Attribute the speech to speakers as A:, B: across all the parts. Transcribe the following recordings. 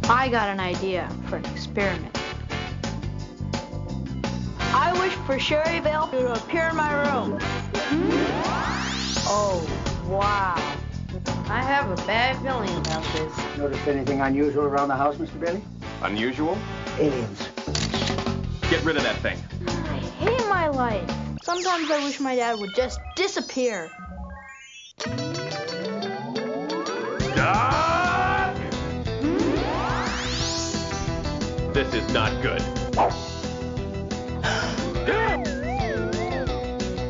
A: I got an idea for an experiment. I wish for Sherry Vale to appear in my room. Oh, wow. I have a bad feeling about this.
B: Notice anything unusual around the house, Mr. Bailey?
C: Unusual?
B: Aliens.
C: Get rid of that thing.
A: I hate my life. Sometimes I wish my dad would just disappear.
C: Ah! This is not good.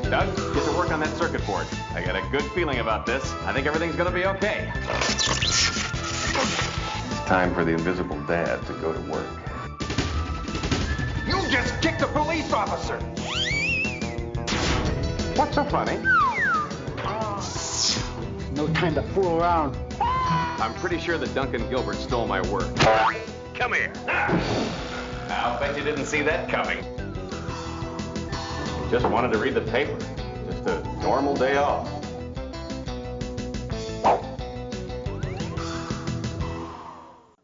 C: Doug, get to work on that circuit board. I got a good feeling about this. I think everything's gonna be okay. It's time for the invisible dad to go to work. You just kicked a police officer! What's so funny?
B: No time to fool around.
C: I'm pretty sure that Duncan Gilbert stole my work. Come here. I'll bet you didn't see that coming. Just wanted to read the paper. Just a normal day off.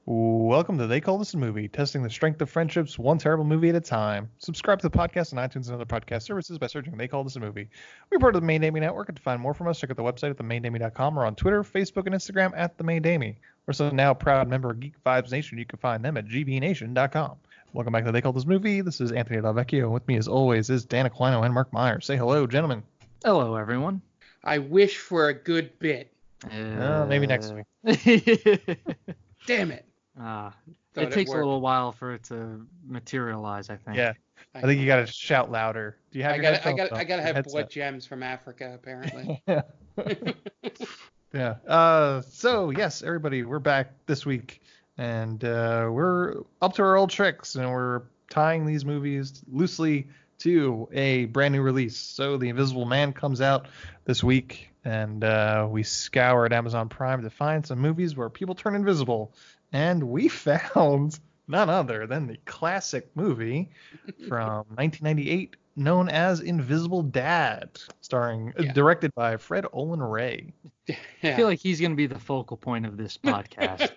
D: Welcome to They Call This a Movie, testing the strength of friendships one terrible movie at a time. Subscribe to the podcast on iTunes and other podcast services by searching They Call This a Movie. We're part of the Main Damie Network, and to find more from us, check out the website at themaindamie.com or on Twitter, Facebook, and Instagram at The Main Damie. We're also now a proud member of Geek Vibes Nation. You can find them at gvnation.com. Welcome back to They Call This Movie. This is Anthony Delvecchio. With me, as always, is Dan Aquino and Mark Myers. Say hello, gentlemen.
E: Hello, everyone.
F: I wish for a good bit.
D: Maybe next week.
F: Damn it.
E: It takes a little while for it to materialize, I think.
D: Yeah. I think you got to shout louder. Do you have
F: I gotta have blood gems from Africa, apparently.
D: Yeah. So, yes, everybody, we're back this week. And we're up to our old tricks, and we're tying these movies loosely to a brand new release. So The Invisible Man comes out this week, and we scoured Amazon Prime to find some movies where people turn invisible. And we found none other than the classic movie from 1998 known as Invisible Dad, directed by Fred Olen Ray.
E: Yeah. I feel like he's going to be the focal point of this podcast.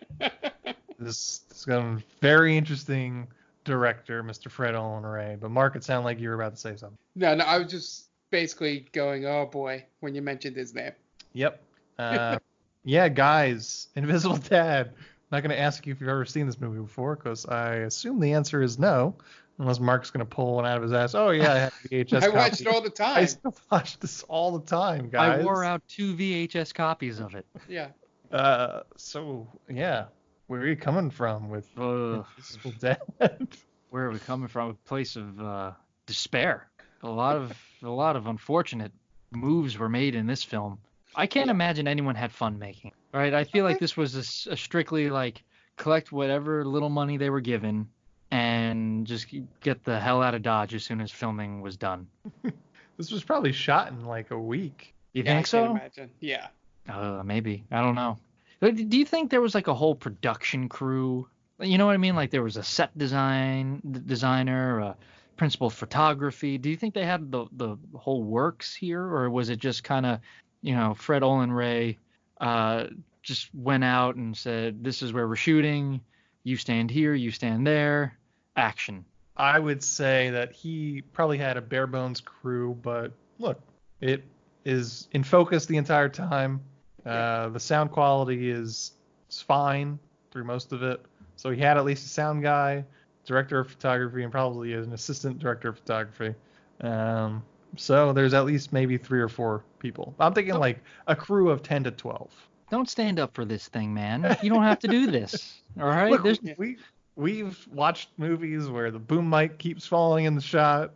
D: This is a very interesting director, Mr. Fred Olen Ray. But Mark, it sounded like you were about to say something.
F: No, I was just basically going, oh boy, when you mentioned his name.
D: Yep. Yeah, guys, Invisible Dad. I'm not going to ask you if you've ever seen this movie before, because I assume the answer is no, unless Mark's going to pull one out of his ass. Oh, yeah, I have VHS
F: I watched it all the time.
D: I still watch this all the time, guys.
E: I wore out 2 VHS copies of it.
F: Yeah.
D: So, yeah. Where are you coming from with Invisible Dad?
E: Where are we coming from? A place of despair. A lot of unfortunate moves were made in this film. I can't imagine anyone had fun making it, right? I feel like this was a strictly like collect whatever little money they were given and just get the hell out of Dodge as soon as filming was done.
D: This was probably shot in like a week.
E: You think so?
F: I can imagine. Yeah.
E: Maybe. I don't know. Do you think there was like a whole production crew? You know what I mean? Like there was a set designer, a principal photography. Do you think they had the whole works here, or was it just kind of, Fred Olen Ray just went out and said, this is where we're shooting. You stand here, you stand there. Action.
D: I would say that he probably had a bare bones crew, but look, it is in focus the entire time. The sound quality is fine through most of it. So he had at least a sound guy, director of photography, and probably an assistant director of photography. So there's at least maybe 3 or 4 people. I'm thinking like a crew of 10 to 12.
E: Don't stand up for this thing, man. You don't have to do this. All right?
D: Look, we've watched movies where the boom mic keeps falling in the shot.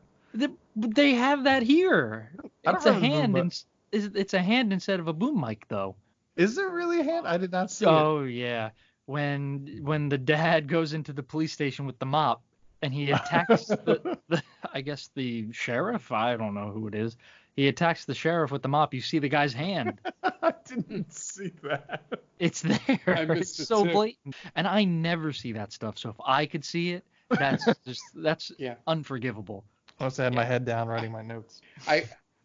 E: They have that here. It's a hand. It's a hand instead of a boom mic, though.
D: Is there really a hand? I did not see it.
E: Oh, yeah. When the dad goes into the police station with the mop and he attacks the sheriff. I don't know who it is. He attacks the sheriff with the mop. You see the guy's hand.
D: I didn't see that.
E: It's there. It's so blatant. And I never see that stuff. So if I could see it, that's unforgivable.
D: I must have had my head down writing my notes.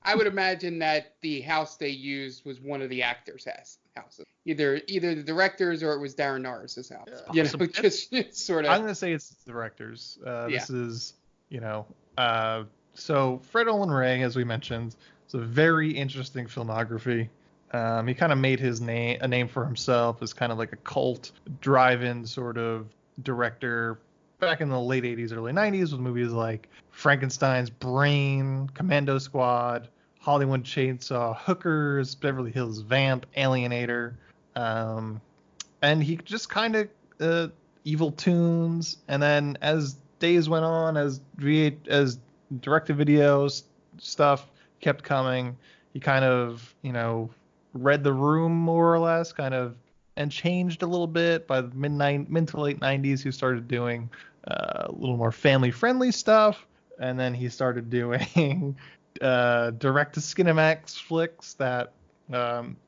F: I would imagine that the house they used was one of the actors' houses. Either the director's or it was Darren Norris's house. You know, just sort of.
D: I'm gonna say it's the director's. This is, so Fred Olen Ray, as we mentioned, it's a very interesting filmography. He kind of made a name for himself as kind of like a cult drive-in sort of director back in the late 80s, early 90s with movies like Frankenstein's Brain, Commando Squad, Hollywood Chainsaw, Hookers, Beverly Hills Vamp, Alienator. And he just kind of Evil Tunes. And then as days went on, as direct-to-video stuff kept coming, he kind of, read the room more or less, and changed a little bit. By the mid to late 90s, he started doing a little more family-friendly stuff, and then he started doing direct to Skinemax flicks that,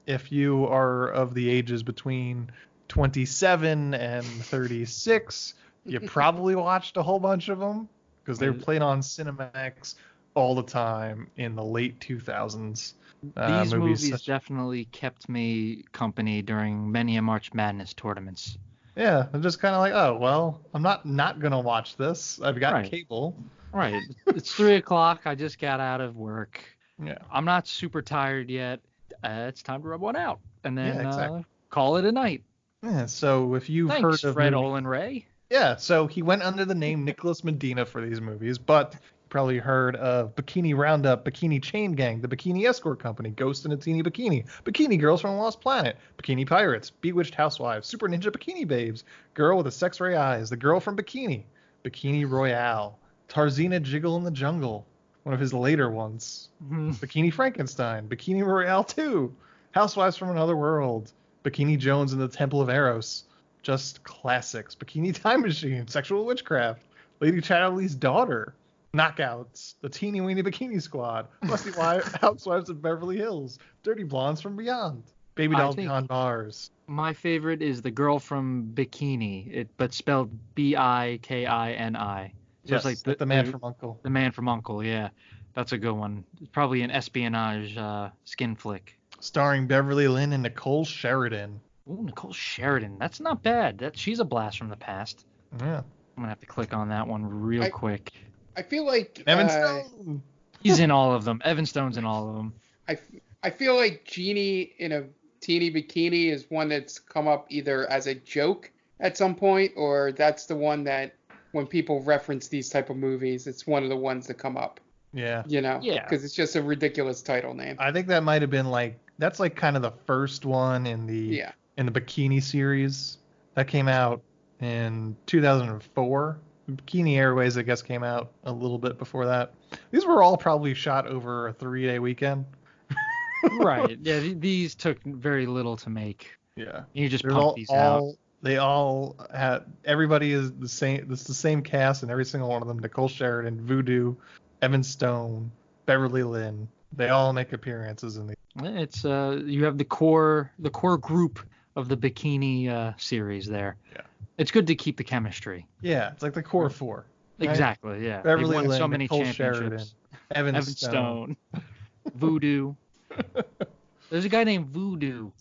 D: if you are of the ages between 27 and 36, you probably watched a whole bunch of them because they were played on Cinemax all the time in the late 2000s.
E: These movies definitely kept me company during many a March Madness tournaments.
D: Yeah, I'm just kind of like, oh, well, I'm not going to watch this. I've got cable.
E: Right. It's 3 o'clock. I just got out of work.
D: Yeah.
E: I'm not super tired yet. It's time to rub one out. And then call it a night.
D: Yeah, so if you've heard of
E: Fred Olen Ray.
D: Yeah, so he went under the name Nicholas Medina for these movies, but probably heard of Bikini Roundup, Bikini Chain Gang, The Bikini Escort Company, Ghost in a Teeny Bikini, Bikini Girls from Lost Planet, Bikini Pirates, Bewitched Housewives, Super Ninja Bikini Babes, Girl with the Sex Ray Eyes, The Girl from Bikini, Bikini Royale, Tarzina Jiggle in the Jungle, one of his later ones, Bikini Frankenstein, Bikini Royale 2, Housewives from Another World, Bikini Jones in the Temple of Eros, just classics, Bikini Time Machine, Sexual Witchcraft, Lady Chatterley's Daughter, Knockouts, The Teeny Weeny Bikini Squad, Musty Housewives of Beverly Hills, Dirty Blondes from Beyond, Baby Dolls Beyond Bars.
E: My favorite is The Girl from Bikini, but spelled Bikini. So
D: Yes,
E: it's like
D: the Man from U.N.C.L.E.
E: The Man from U.N.C.L.E., yeah. That's a good one. It's probably an espionage skin flick.
D: Starring Beverly Lynn and Nicole Sheridan.
E: Ooh, Nicole Sheridan. That's not bad. She's a blast from the past.
D: Yeah.
E: I'm going to have to click on that one real quick.
F: I feel like
D: Evan Stone.
E: He's in all of them. Evan Stone's in all of them.
F: I feel like Jeannie in a teeny bikini is one that's come up either as a joke at some point, or that's the one that when people reference these type of movies, it's one of the ones that come up.
D: Yeah.
F: Yeah.
E: Yeah.
F: Because it's just a ridiculous title name.
D: I think that might have been that's kind of the first one in the Bikini series that came out in 2004. Bikini Airways, I guess, came out a little bit before that. These were all probably shot over a 3-day weekend.
E: Right. Yeah, these took very little to make.
D: Yeah.
E: You just pump these out.
D: They all had, everybody is the same. It's the same cast, and every single one of them: Nicole Sheridan, Voodoo, Evan Stone, Beverly Lynn. They all make appearances in these.
E: It's you have the core group of the Bikini series there.
D: Yeah.
E: It's good to keep the chemistry.
D: Yeah, it's like the core four. Right?
E: Exactly. Yeah.
D: Beverly
E: They've won
D: Lynn,
E: so many
D: Nicole
E: championships.
D: Sheridan, Evan Stone.
E: Voodoo. There's a guy named Voodoo.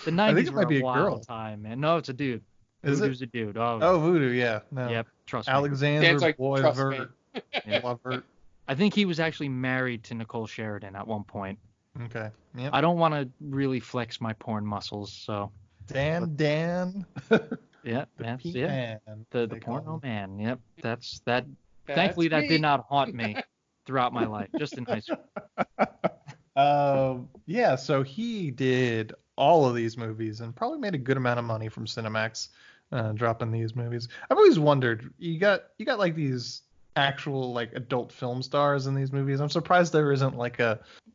E: The 90s were a wild time, man. No, it's a dude. Voodoo's a dude.
D: Oh, Voodoo, yeah. No.
E: Yep, trust me.
D: Alexander Boisvert.
E: I think he was actually married to Nicole Sheridan at one point.
D: Okay. Yep.
E: I don't want to really flex my porn muscles, so.
D: Dan.
E: Yeah, that's the porno man. Yep, that's that.
F: That's
E: thankfully, that
F: me.
E: did not haunt me throughout my life, just in high school.
D: Yeah, so he did all of these movies and probably made a good amount of money from Cinemax dropping these movies. I've always wondered, you got like these actual like adult film stars in these movies. I'm surprised there isn't like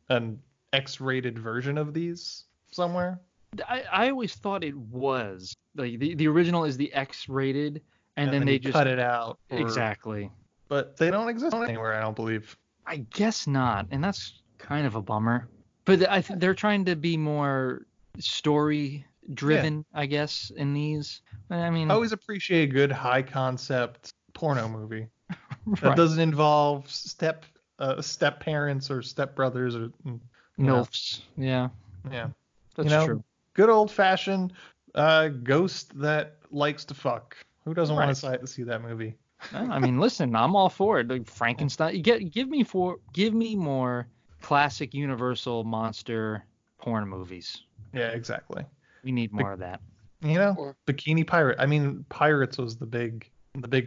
D: an X-rated version of these somewhere.
E: I always thought it was like the original is the X-rated, and then they just
D: cut it out.
E: Exactly.
D: But they don't exist anywhere, I don't believe.
E: I guess not, and that's kind of a bummer. But I think they're trying to be more story driven, I guess, in these. I mean,
D: I always appreciate a good high concept porno movie that
E: right.
D: doesn't involve step step parents or step brothers or
E: MILFs. Yeah,
D: Yeah.
E: that's true.
D: Good old fashioned ghost that likes to fuck. Who doesn't want to see that movie?
E: I mean, listen, I'm all for it. Like Frankenstein. Give me more classic Universal monster porn movies.
D: Yeah, exactly.
E: We need more of that.
D: Bikini Pirate. I mean, Pirates was the big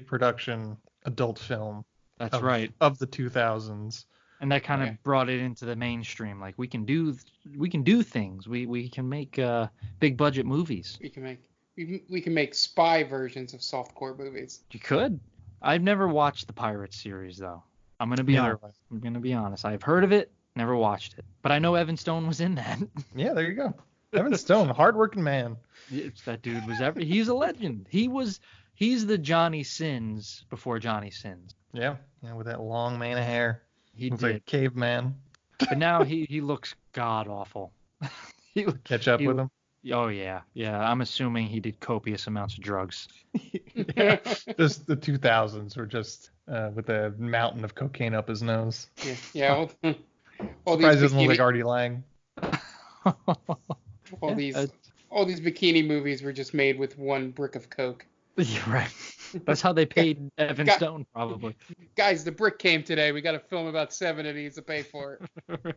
D: production adult film.
E: That's right.
D: Of the 2000s.
E: And that kind of brought it into the mainstream. Like we can do things. We can make big budget movies.
F: We can make spy versions of softcore movies.
E: You could. I've never watched the Pirates series though. I'm gonna be honest. I've heard of it, never watched it. But I know Evan Stone was in that.
D: Yeah, there you go. Evan Stone, hardworking man.
E: That dude was he's a legend. He's the Johnny Sins before Johnny Sins.
D: Yeah, with that long mane of hair.
E: He
D: looks like a caveman.
E: But now he looks god awful.
D: Catch up with him?
E: Oh yeah. I'm assuming he did copious amounts of drugs.
D: Just the 2000s were just with a mountain of cocaine up his nose.
F: Yeah. All
D: these doesn't look like Artie Lang.
F: All these bikini movies were just made with one brick of coke.
E: You're right. That's how they paid Evan Stone, probably.
F: Guys, the brick came today. We got to film about 7 of these to pay for it.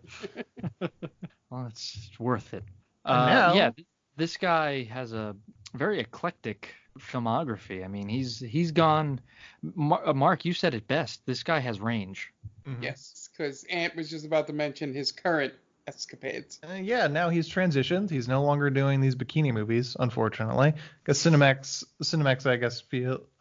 E: Well, it's worth it.
D: Now,
E: this guy has a very eclectic filmography. I mean, he's gone. Mark, you said it best. This guy has range.
F: Mm-hmm. Yes, because Ant was just about to mention his current escapades.
D: Now he's transitioned. He's no longer doing these bikini movies, unfortunately, because Skinemax, I guess,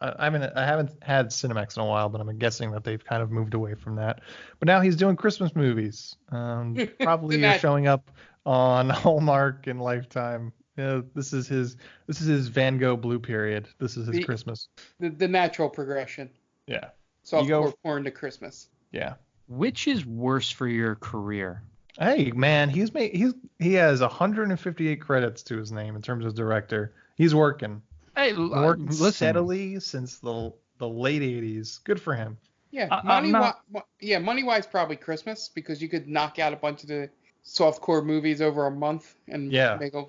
D: I haven't had Skinemax in a while, but I'm guessing that they've kind of moved away from that. But now he's doing Christmas movies. Probably are showing up on Hallmark and Lifetime. This is his Van Gogh blue period. This is his Christmas. The
F: natural progression.
D: Yeah.
F: Softcore porn to Christmas.
D: Yeah.
E: Which is worse for your career?
D: Hey man, he has 158 credits to his name in terms of director. He's working.
E: Hey,
D: working steadily since the late 80s. Good for him.
F: Yeah, money-wise probably Christmas, because you could knock out a bunch of the softcore movies over a month and make a.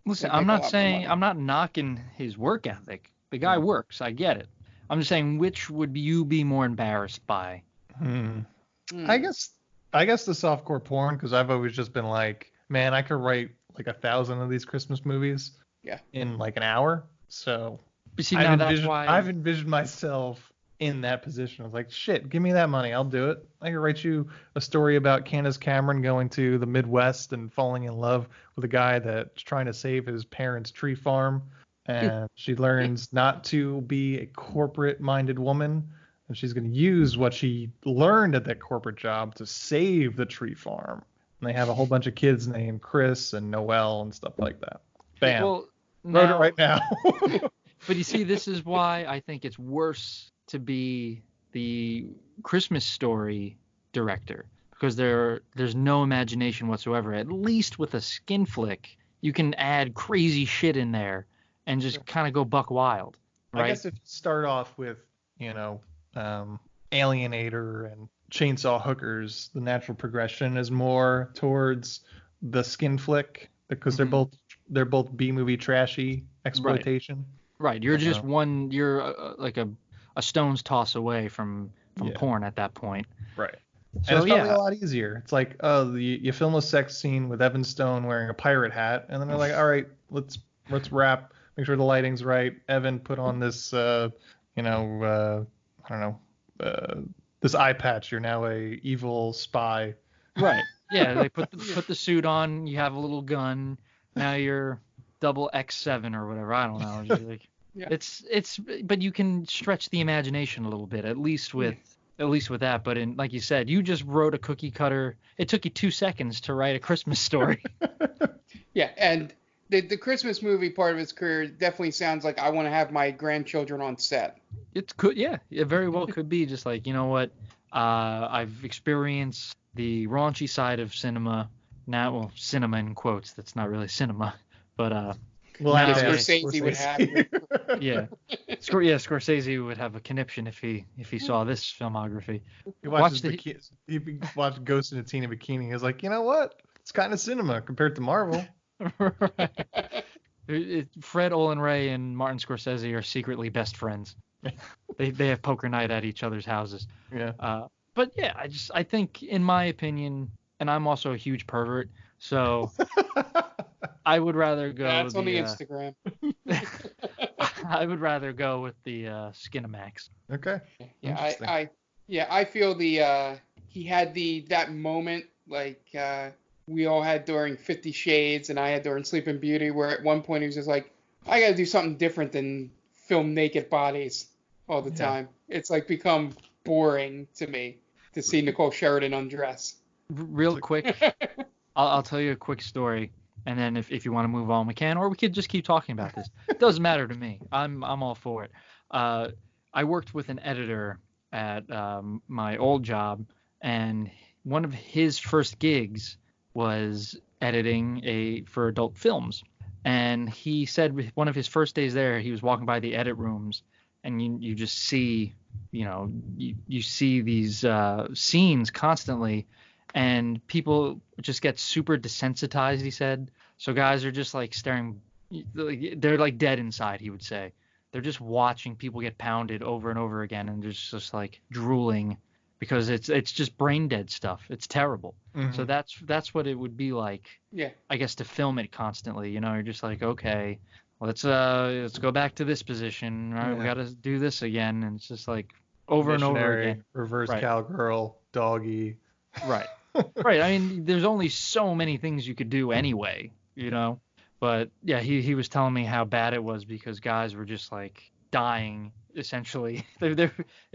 E: Listen, I'm not knocking his work ethic. The guy works. I get it. I'm just saying, which would you be more embarrassed by?
D: I guess the softcore porn, because I've always just been like, man, I could write like 1,000 of these Christmas movies in like an hour. So I've envisioned myself in that position. I was like, shit, give me that money. I'll do it. I could write you a story about Candace Cameron going to the Midwest and falling in love with a guy that's trying to save his parents' tree farm. And she learns not to be a corporate-minded woman. And she's going to use what she learned at that corporate job to save the tree farm. And they have a whole bunch of kids named Chris and Noel and stuff like that. Bam.
E: Well,
D: wrote it right now.
E: But you see, this is why I think it's worse to be the Christmas Story director, because there's no imagination whatsoever. At least with a skin flick, you can add crazy shit in there and just kind of go buck wild. Right?
D: I guess if you start off with, Alienator and Chainsaw Hookers, the natural progression is more towards the skin flick, because they're both B-movie trashy exploitation.
E: Right. You're just you're like a stone's toss away from porn at that point.
D: Right. So, and it's probably a lot easier. It's like, you film a sex scene with Evan Stone wearing a pirate hat, and then they're like, all right, let's wrap, make sure the lighting's right. Evan, put on this, this eye patch. You're now a evil spy.
E: Right. Yeah. They put the suit on. You have a little gun. Now you're double X7 or whatever. I don't know. It's but you can stretch the imagination a little bit, at least with that. But like you said, you just wrote a cookie cutter. It took you 2 seconds to write a Christmas story.
F: Yeah, and the Christmas movie part of his career definitely sounds like I want to have my grandchildren on set.
E: It could, it very well could be just like, you know what, I've experienced the raunchy side of cinema. Now, well, cinema in quotes. That's not really cinema, but
F: Scorsese would have.
E: Yeah. Scorsese would have a conniption if he saw this filmography.
D: He watched Ghost in a Teen in Bikini. He was like, you know what? It's kind of cinema compared to Marvel.
E: Fred Olen Ray and Martin Scorsese are secretly best friends. They have poker night at each other's houses.
D: Yeah.
E: But yeah, I think, in my opinion, and I'm also a huge pervert, so I would rather go.
F: That's on the Instagram.
E: I would rather go with the Skinemax.
D: Okay.
F: Yeah, I feel he had that moment like we all had during 50 Shades and I had during Sleeping Beauty, where at one point he was just like, I got to do something different than film naked bodies all the time. It's like become boring to me to see Nicole Sheridan undress.
E: Real quick, I'll tell you a quick story, and then if you want to move on, we can, or we could just keep talking about this. It doesn't matter to me. I'm all for it. I worked with an editor at my old job, and one of his first gigs was editing for adult films. And he said one of his first days there, he was walking by the edit rooms, and you just see, you see these scenes constantly, and people just get super desensitized, he said. So guys are just like staring, they're like dead inside, he would say. They're just watching people get pounded over and over again, and they're just like drooling because it's just brain dead stuff. It's terrible. Mm-hmm. So that's what it would be like.
F: Yeah.
E: I guess to film it constantly, you're just like, okay, let's go back to this position. All right, we got to do this again, and it's just like over and over again.
D: Reverse cowgirl, doggy.
E: Right. Right. I mean, there's only so many things you could do anyway, But yeah, he was telling me how bad it was because guys were just like dying essentially. They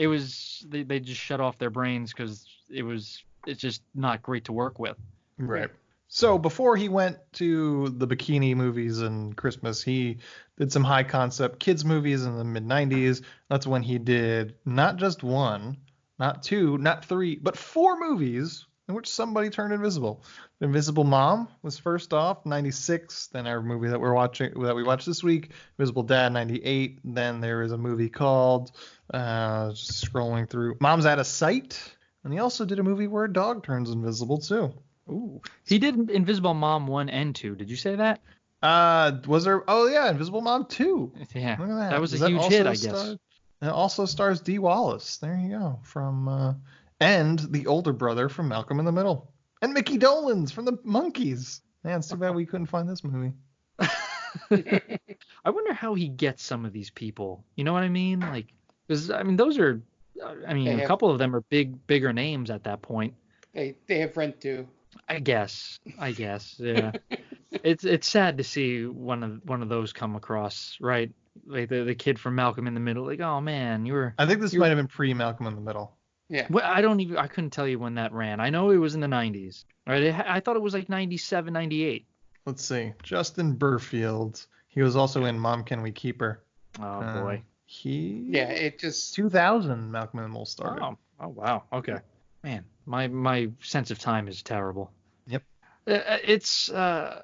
E: just shut off their brains because it's just not great to work with.
D: Right. So before he went to the bikini movies and Christmas, he did some high concept kids movies in the mid 90s. That's when he did not just one, not two, not three, but 4 movies in which somebody turned invisible. Invisible Mom was first off, 96. Then our movie that we watched this week, Invisible Dad, 98. Then there is a movie called, just scrolling through, Mom's Out of Sight. And he also did a movie where a dog turns invisible too.
E: Ooh. He did Invisible Mom 1 and 2. Did you say that?
D: Was there? Oh yeah, Invisible Mom 2.
E: Yeah.
D: Look at that.
E: That was a huge hit, I guess.
D: It also stars Dee Wallace. There you go. From and the older brother from Malcolm in the Middle, and Mickey Dolenz from the Monkees. Man, it's too bad we couldn't find this movie.
E: I wonder how he gets some of these people. You know what I mean? Like, because those are, a couple of them are bigger names at that point.
F: They have rent due.
E: I guess, yeah. It's sad to see one of those come across, right? Like the kid from Malcolm in the Middle, like, oh man,
D: I think this might have been pre Malcolm in the Middle.
F: Yeah.
E: Well, I couldn't tell you when that ran. I know it was in the 90s. Right? I thought it was like 97, 98.
D: Let's see. Justin Burfield. He was also in Mom, Can We Keep Her?
E: Oh boy.
F: It just
D: 2000 Malcolm in the Middle started.
E: Oh wow. Okay. Man, my sense of time is terrible.
D: Yep.
E: It's I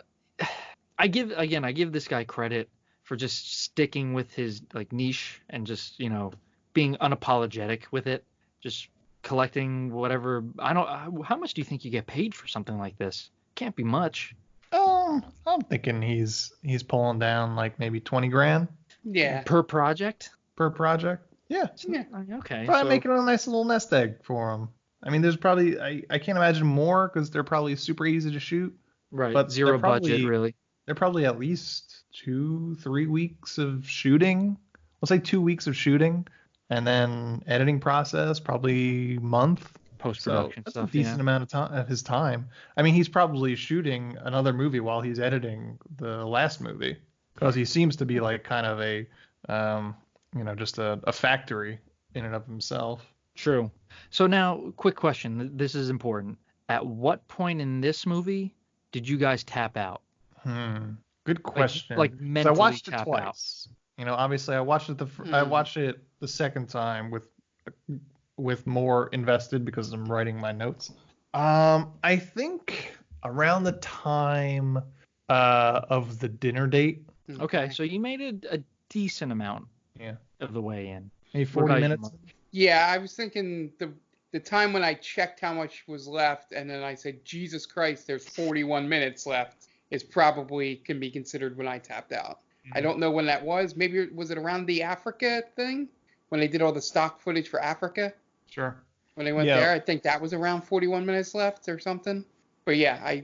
E: give this guy credit for just sticking with his like niche and just, being unapologetic with it. Just collecting whatever. How much do you think you get paid for something like this? Can't be much.
D: I'm thinking he's pulling down like maybe 20 grand.
F: Yeah.
E: Per project?
D: Yeah.
E: Okay.
D: Probably making a nice little nest egg for him. I mean, there's probably I can't imagine more because they're probably super easy to shoot.
E: Right.
D: But
E: zero budget, really.
D: They're probably at least 2-3 weeks of shooting. Let's say 2 weeks of shooting, and then editing process probably month.
E: Post-production
D: stuff.
E: That's
D: a decent amount of time of his time. I mean, he's probably shooting another movie while he's editing the last movie because he seems to be like kind of a just a factory in and of himself.
E: True. So now, quick question. This is important. At what point in this movie did you guys tap out?
D: Good question.
E: Like mentally
D: I watched it
E: tap
D: twice. Out. Obviously I watched it I watched it the second time with more invested because I'm writing my notes. I think around the time of the dinner date.
E: Okay, so you made a decent amount of the way in.
D: Maybe
E: What
D: 40
E: about you,
D: minutes.
E: Mark?
F: Yeah, I was thinking the time when I checked how much was left, and then I said, Jesus Christ, there's 41 minutes left, is probably can be considered when I tapped out. I don't know when that was. Maybe was it around the Africa thing when they did all the stock footage for Africa?
D: Sure.
F: When they went there, I think that was around 41 minutes left or something. But yeah,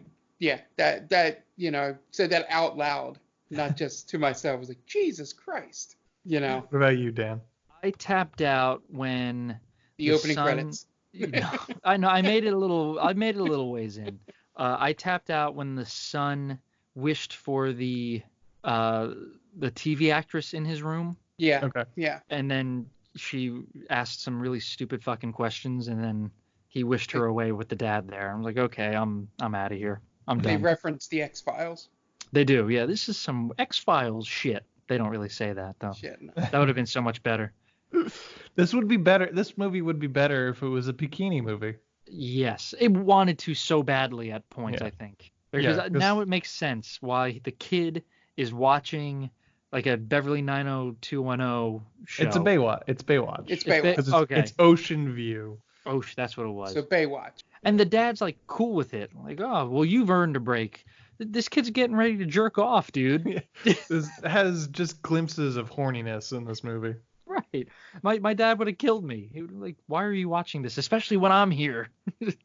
F: that said that out loud, not just to myself. I was like, Jesus Christ,
D: What about you, Dan?
E: I tapped out when
F: the opening credits.
E: I know. I made it a little ways in. I tapped out when the son wished for the TV actress in his room.
F: Yeah.
D: Okay.
F: Yeah.
E: And then she asked some really stupid fucking questions, and then he wished her away with the dad there. I was like, okay, I'm out of here. I'm
F: They
E: done.
F: reference the X-Files.
E: They do. Yeah, this is some X-Files shit. They don't really say that though.
F: Shit. No.
E: That would have been so much better.
D: This would be better. This movie would be better if it was a bikini movie.
E: Yes, it wanted to so badly at points.
D: Yeah.
E: I think because
D: Yeah, 'cause-
E: now it makes sense why the kid is watching like a Beverly 90210 show.
D: It's a Baywatch. It's Baywatch.
F: It's
E: It's
F: Baywatch.
D: Because
E: Okay.
D: it's Ocean View.
E: Oh, that's what it was.
F: So Baywatch.
E: And the dad's like cool with it. Like, oh, well, you've earned a break. This kid's getting ready to jerk off, dude.
D: This has just glimpses of horniness in this movie.
E: Right. My dad would have killed me. He would like, why are you watching this? Especially when I'm here.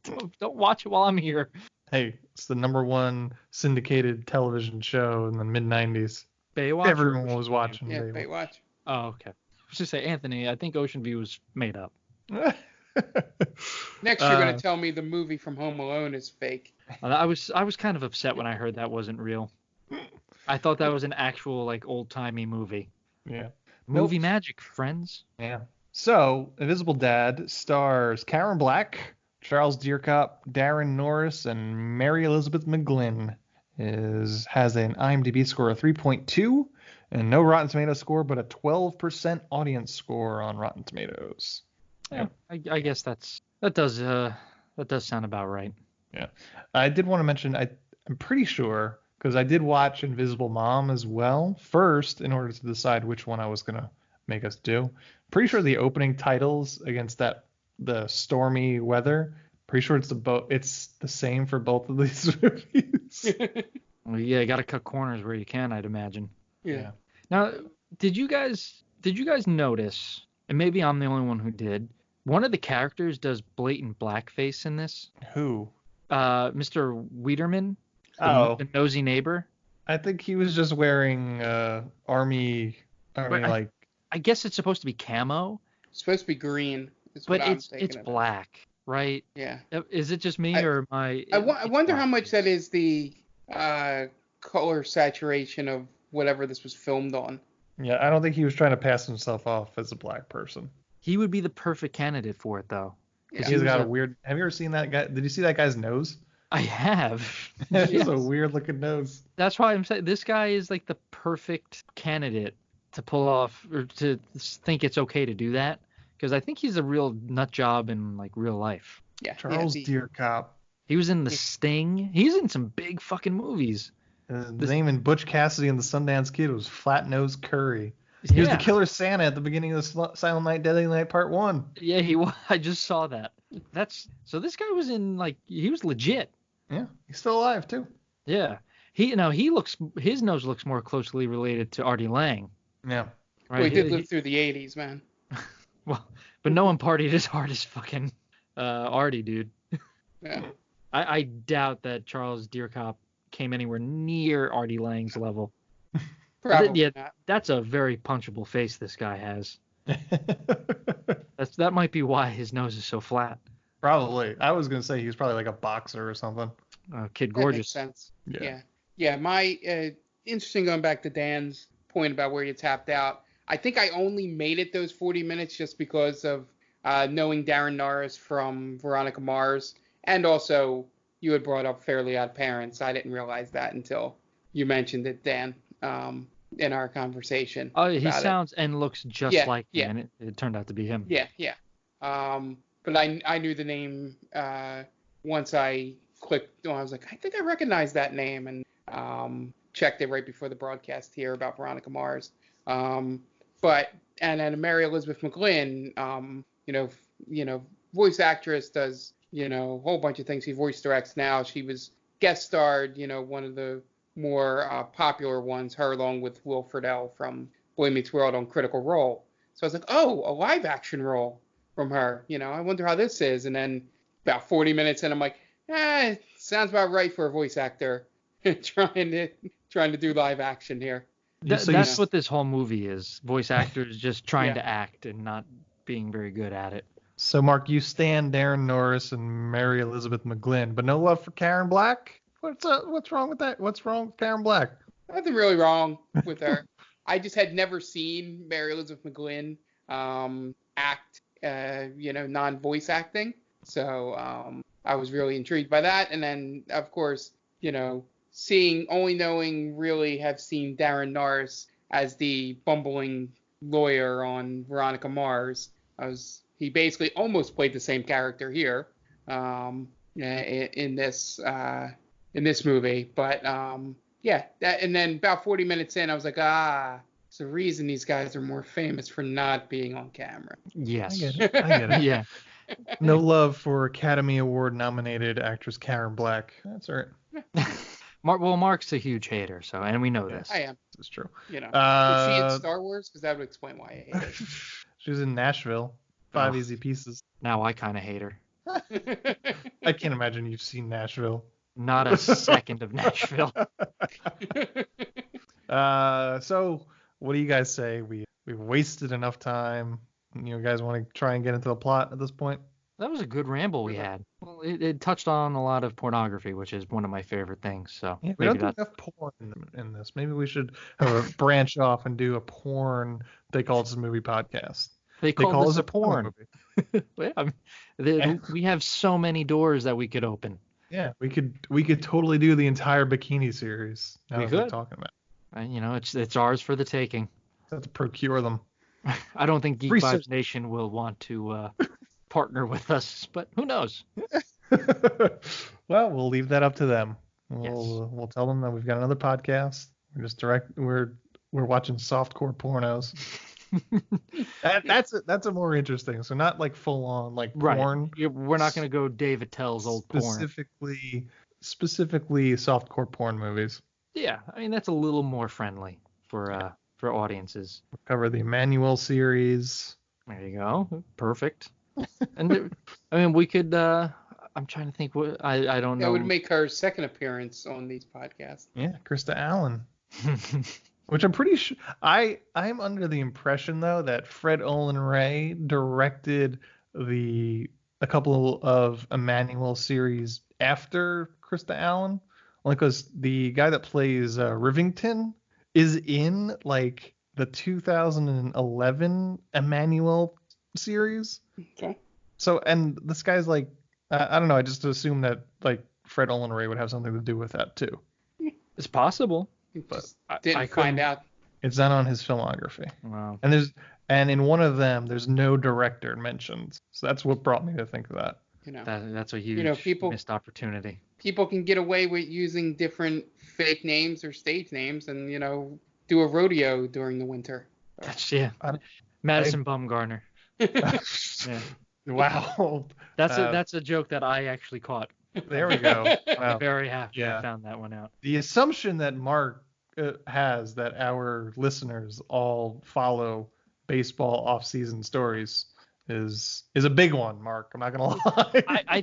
E: Don't watch it while I'm here.
D: Hey, it's the #1 syndicated television show in the mid-90s.
E: Baywatch.
D: Everyone was watching
F: Yeah,
D: Baywatch.
F: Baywatch.
E: Oh, okay. I was just say, Anthony, I think Ocean View was made up.
F: Next, you're going to tell me the movie from Home Alone is fake.
E: I was kind of upset when I heard that wasn't real. I thought that was an actual like old timey movie.
D: Yeah.
E: Movie magic, friends.
D: Yeah. So, Invisible Dad stars Karen Black, Charles Dierkop, Darren Norris, and Mary Elizabeth McGlynn. Has an IMDb score of 3.2 and no Rotten Tomatoes score, but a 12% audience score on Rotten Tomatoes.
E: Yeah, I guess that does sound about right.
D: Yeah. I did want to mention I'm pretty sure because I did watch Invisible Mom as well first in order to decide which one I was gonna make us do. Pretty sure the opening titles against the stormy weather. Pretty sure it's the same for both of these movies.
E: Well, yeah, you got to cut corners where you can, I'd imagine.
F: Yeah.
E: Now, did you guys notice? And maybe I'm the only one who did. One of the characters does blatant blackface in this.
D: Who?
E: Mr. Wiederman, the nosy neighbor.
D: I think he was just wearing army like.
E: I guess it's supposed to be camo,
F: It's supposed to be green. Is
E: but
F: what I'm
E: it's
F: thinking of.
E: black, right?
F: Yeah.
E: Is it just me or am I?
F: I wonder how much that is the color saturation of whatever this was filmed on.
D: Yeah, I don't think he was trying to pass himself off as a black person.
E: He would be the perfect candidate for it, though.
F: Yeah.
D: He's got a weird. Have you ever seen that guy? Did you see that guy's nose?
E: I have.
D: It's
E: Yes.
D: a weird looking nose.
E: That's why I'm saying this guy is like the perfect candidate to pull off or to think it's okay to do that, because I think he's a real nut job in like real life.
F: Yeah.
D: Charles Dierkop.
E: He was in The Sting. He's in some big fucking movies.
D: The name in Butch Cassidy and the Sundance Kid was Flat Nose Curry. He was the killer Santa at the beginning of Silent Night, Deadly Night Part 1.
E: Yeah, he was. I just saw that. So this guy was in he was legit.
D: Yeah, he's still alive too.
E: Yeah. His nose looks more closely related to Artie Lang.
D: Yeah.
E: Right.
F: Well, he did live through the 80s, man.
E: Well, but no one partied as hard as fucking Artie, dude.
F: Yeah.
E: I doubt that Charles Dierkop came anywhere near Artie Lang's level.
F: Probably not.
E: That's a very punchable face this guy has. That might be why his nose is so flat.
D: Probably. I was gonna say he was probably like a boxer or something.
E: Kid
F: That
E: Gorgeous.
F: makes sense.
D: Yeah.
F: Yeah. My interesting going back to Dan's point about where you tapped out. I think I only made it those 40 minutes just because of knowing Darren Norris from Veronica Mars, and also you had brought up Fairly Odd Parents. I didn't realize that until you mentioned it, Dan, in our conversation.
E: Oh, he
F: about
E: sounds and looks just like him, and it turned out to be him.
F: Yeah. But I knew the name once I clicked. I was like, I think I recognize that name, and checked it right before the broadcast here about Veronica Mars. But and then Mary Elizabeth McGlynn, voice actress, does, a whole bunch of things. She voice directs now. She was guest starred, one of the more popular ones, her along with Will Friedle from Boy Meets World on Critical Role. So I was like, oh, a live action role from her. I wonder how this is. And then about 40 minutes in, I'm like, it sounds about right for a voice actor trying to do live action here.
E: That's what this whole movie is. Voice actors just trying to act and not being very good at it.
D: So, Mark, you stand Darren Norris and Mary Elizabeth McGlynn, but no love for Karen Black? What's wrong with that? What's wrong with Karen Black?
F: Nothing really wrong with her. I just had never seen Mary Elizabeth McGlynn act, non-voice acting. So I was really intrigued by that. And then, of course, have seen Darren Norris as the bumbling lawyer on Veronica Mars. He basically almost played the same character here in this movie. But and then about 40 minutes in, I was like, it's the reason these guys are more famous for not being on camera.
E: Yes.
D: I get it.
E: Yeah.
D: No love for Academy Award nominated actress Karen Black. That's all right.
E: Mark's a huge hater, and we know this.
F: I am.
D: That's true.
F: Was she in Star Wars? Because that would explain why I hate her.
D: She was in Nashville. 5 Easy Pieces.
E: Now I kind of hate her.
D: I can't imagine you've seen Nashville.
E: Not a second of Nashville.
D: So what do you guys say? We've wasted enough time. You guys want to try and get into the plot at this point?
E: That was a good ramble we had. Well, it touched on a lot of pornography, which is one of my favorite things. So
D: yeah, we don't do enough porn in this. Maybe we should have a branch off and do a porn. They call this a movie podcast.
E: They call this a porn. We have so many doors that we could open.
D: Yeah, we could totally do the entire bikini series.
E: We could.
D: Talking about.
E: It's ours for the taking.
D: Have to procure them.
E: I don't think Geek Vibes Nation will want to partner with us, but who knows?
D: Well, we'll leave that up to them.
E: Yes.
D: We'll tell them that we've got another podcast. We're watching softcore pornos. That's a more interesting. So not like full on like porn.
E: We're not going to go Dave Attell's old porn.
D: Specifically softcore porn movies.
E: Yeah, that's a little more friendly for audiences.
D: We'll cover the Emmanuel series.
E: There you go. Perfect. And we could. I'm trying to think. What I don't know.
F: That would make her second appearance on these podcasts.
D: Yeah, Krista Allen. Which I'm pretty sure. I'm under the impression though that Olen Ray directed a couple of Emmanuel series after Krista Allen, only because the guy that plays Rivington is in like the 2011 Emmanuel series.
F: Okay.
D: So, and this guy's like, I don't know. I just assumed that like Olen Ray would have something to do with that too.
E: It's possible.
F: But I find out.
D: It's not on his filmography.
E: Wow.
D: And in one of them, there's no director mentioned. So that's what brought me to think of that.
E: That's a huge missed opportunity.
F: People can get away with using different fake names or stage names and, do a rodeo during the winter.
E: Madison Bumgarner. Yeah.
D: Wow.
E: That's a joke that I actually caught.
D: There we go. Wow.
E: I'm very happy I found that one out.
D: The assumption that Mark has that our listeners all follow baseball off-season stories is a big one, Mark. I'm not gonna lie.
E: I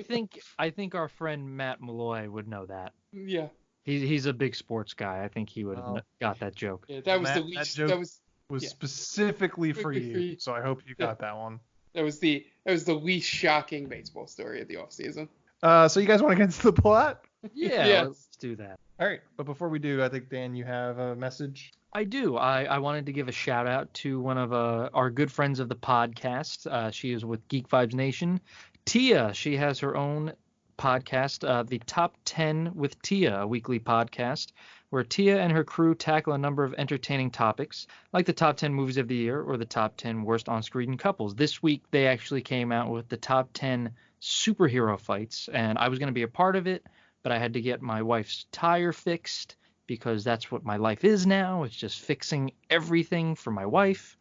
E: think our friend Matt Malloy would know that.
F: Yeah.
E: He's a big sports guy. I think he would have got that joke.
F: Yeah, that was
D: Matt,
F: the least.
D: That joke was specifically for you. So I hope you got that one.
F: That was the least shocking baseball story of the offseason.
D: So you guys want to get into the plot?
E: Yeah, let's do that.
D: All right, but before we do, I think, Dan, you have a message.
E: I do. I wanted to give a shout out to one of our good friends of the podcast. She is with Geek Vibes Nation. Tia, she has her own podcast, the Top 10 with Tia, a weekly podcast, where Tia and her crew tackle a number of entertaining topics, like the top 10 movies of the year or the top 10 worst on-screen couples. This week, they actually came out with the top 10 superhero fights, and I was going to be a part of it, but I had to get my wife's tire fixed because that's what my life is now. It's just fixing everything for my wife.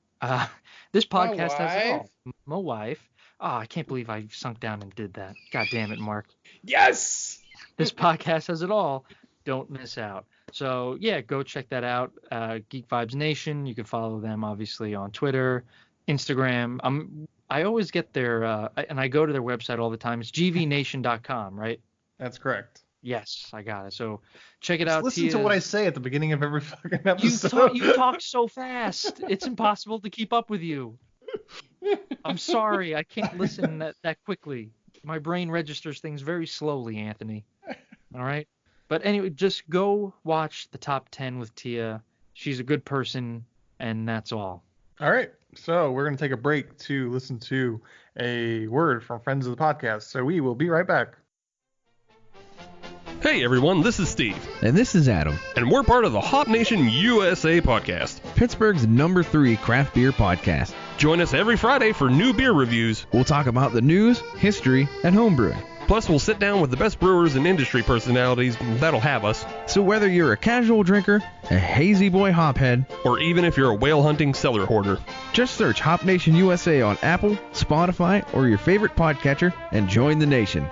E: This podcast has it all.
F: wife.
E: My wife. Oh, I can't believe I sunk down and did that. God damn it, Mark.
F: Yes.
E: This podcast has it all. Don't miss out. So, yeah, go check that out. Geek Vibes Nation. You can follow them, obviously, on Twitter, Instagram. I always get their, and I go to their website all the time. It's gvnation.com, right?
D: That's correct.
E: Yes, I got it. So check it
D: Just
E: out.
D: listen to what I say at the beginning of every fucking episode.
E: You talk so fast. It's impossible to keep up with you. I'm sorry. I can't listen that quickly. My brain registers things very slowly, Anthony. All right? But anyway, just go watch the top 10 with Tia. She's a good person, and that's all.
D: All right. So we're going to take a break to listen to a word from friends of the podcast. So we will be right back.
G: Hey everyone, this is Steve,
H: And this is Adam,
G: and we're part of the Hop Nation USA podcast.
H: Pittsburgh's #3 craft beer podcast.
G: Join us every Friday for new beer reviews.
H: We'll talk about the news, history, and homebrewing.
G: Plus, we'll sit down with the best brewers and industry personalities that'll have us.
H: So whether you're a casual drinker, a hazy boy hophead,
G: Or even if you're a whale hunting cellar hoarder.
H: just search Hop Nation USA on Apple, Spotify, or your favorite podcatcher and join the nation.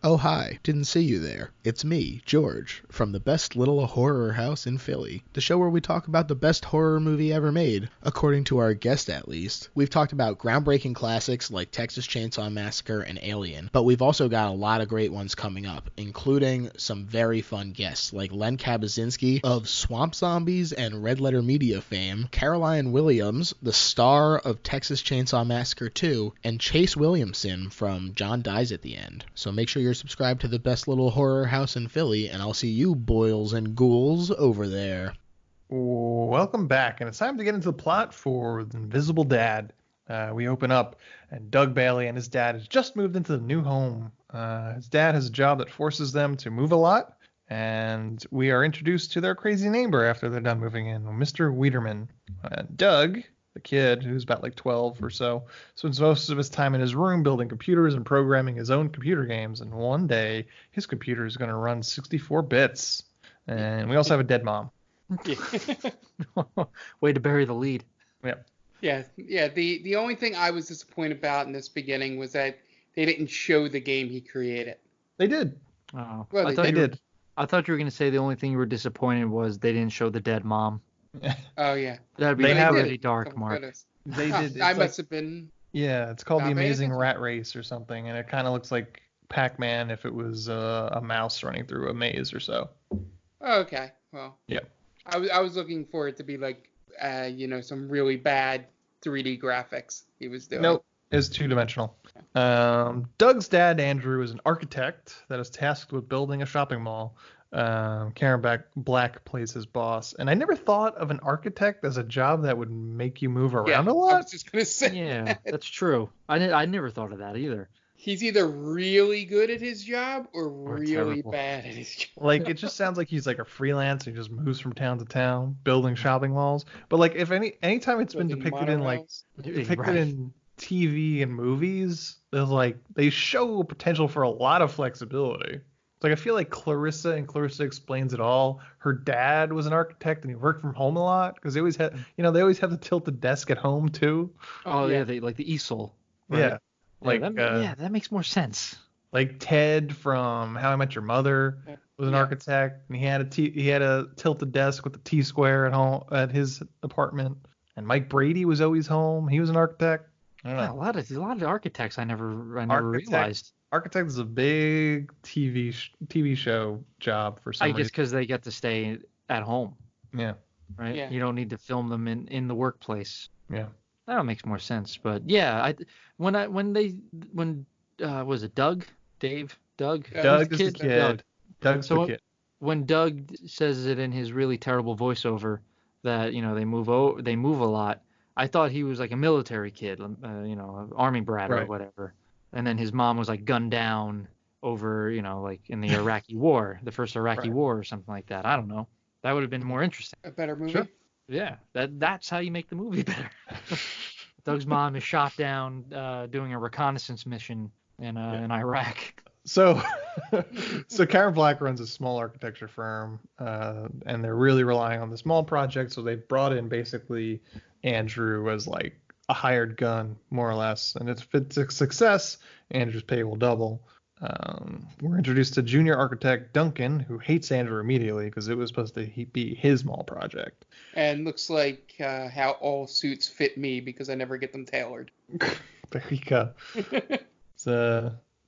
I: Oh, hi. Didn't see you there. It's me, George, from the best little horror house in Philly, the show where we talk about the best horror movie ever made, according to our guest at least. We've talked about groundbreaking classics like Texas Chainsaw Massacre and Alien, but we've also got a lot of great ones coming up, including some very fun guests like Len Kabaczynski of Swamp Zombies and Red Letter Media fame, Caroline Williams, the star of Texas Chainsaw Massacre 2, and Chase Williamson from John Dies at the End. So make sure you're subscribed to the best little horror house in Philly, and I'll see you boils and ghouls over there.
D: Welcome back, and it's time to get into the plot for The Invisible Dad. We open up, and Doug Bailey and his dad has just moved into the new home. His dad has a job that forces them to move a lot, and we are introduced to their crazy neighbor after they're done moving in, Mr. Wiederman. Doug, the kid, who's about like 12 or so, spends most of his time in his room building computers and programming his own computer games, and one day his computer is going to run 64 bits. And we also have a dead mom.
E: Way to bury the lead.
F: Yeah. The only thing I was disappointed about in this beginning was that they didn't show the game he created.
D: They did.
E: Oh,
F: Well,
D: They did.
E: I thought you were going to say the only thing you were disappointed was they didn't show the dead mom.
F: Oh yeah.
E: That'd be
D: They have
E: really
F: it.
E: dark,
F: Oh,
E: Mark.
F: goodness.
D: They
F: Huh,
D: did. It's
F: I
D: like-
F: must have been.
D: Yeah, it's called
F: Not
D: The
F: paying
D: Amazing
F: attention.
D: Rat Race or something, and it kind of looks like Pac-Man if it was a mouse running through a maze or so.
F: Oh, okay. Well.
D: Yeah.
F: I was looking for it to be like, some really bad 3D graphics he was doing.
D: Nope, it's two-dimensional. Doug's dad, Andrew, is an architect that is tasked with building a shopping mall. Karen Black plays his boss, and I never thought of an architect as a job that would make you move around a
F: I
D: lot.
F: was just gonna say.
E: Yeah, that's true. I never thought of that either.
F: He's either really good at his job or really
E: terrible.
F: bad at his job.
D: Like, it just sounds like he's like a freelance. He just moves from town to town, building shopping malls. But like, if anytime it's been
F: Building
D: depicted in like
F: monorails.
D: depicted
E: Right.
D: in TV and movies, there's like they show potential for a lot of flexibility. It's like I feel like Clarissa Explains It All. Her dad was an architect and he worked from home a lot because they always had, they always have the tilted desk at home too.
E: Oh yeah,
F: Yeah.
E: they like the easel. Right?
D: Yeah, like
E: that makes more sense.
D: like Ted from How I Met Your Mother was an
F: Yeah.
D: architect, and he had a tilted desk with a T-square at home at his apartment. And Mike Brady was always home. He was an architect. I don't
E: Yeah,
D: know.
E: a lot of architects I never
D: Architect.
E: realized.
D: Architect is a big TV show job for some
E: I guess
D: reason.
E: because they get to stay at home,
D: Yeah,
E: right?
F: Yeah.
E: You don't need to film them in the workplace.
D: yeah.
E: That makes more sense. But yeah, when was it Doug, Dave, Doug?
D: Doug
E: Who's
D: is the kid.
E: Doug.
D: Doug's
E: So
D: the
E: what-
D: kid.
E: When Doug says it in his really terrible voiceover that they move a lot, I thought he was like a military kid, an army brat or
D: Right.
E: whatever. And then his mom was like gunned down over, like in the Iraqi war, the first Iraqi
D: Right.
E: war or something like that. I don't know. That would have been more interesting.
F: A better movie.
D: Sure.
E: Yeah, that's how you make the movie better. Doug's mom is shot down doing a reconnaissance mission in Iraq.
D: So, so Karen Black runs a small architecture firm, and they're really relying on the small project. So they've brought in basically Andrew as like a hired gun, more or less. And if it's a success, Andrew's pay will double. We're introduced to junior architect Duncan, who hates Andrew immediately because it was supposed to be his small project.
F: And looks like how all suits fit me because I never get them tailored.
D: There you go.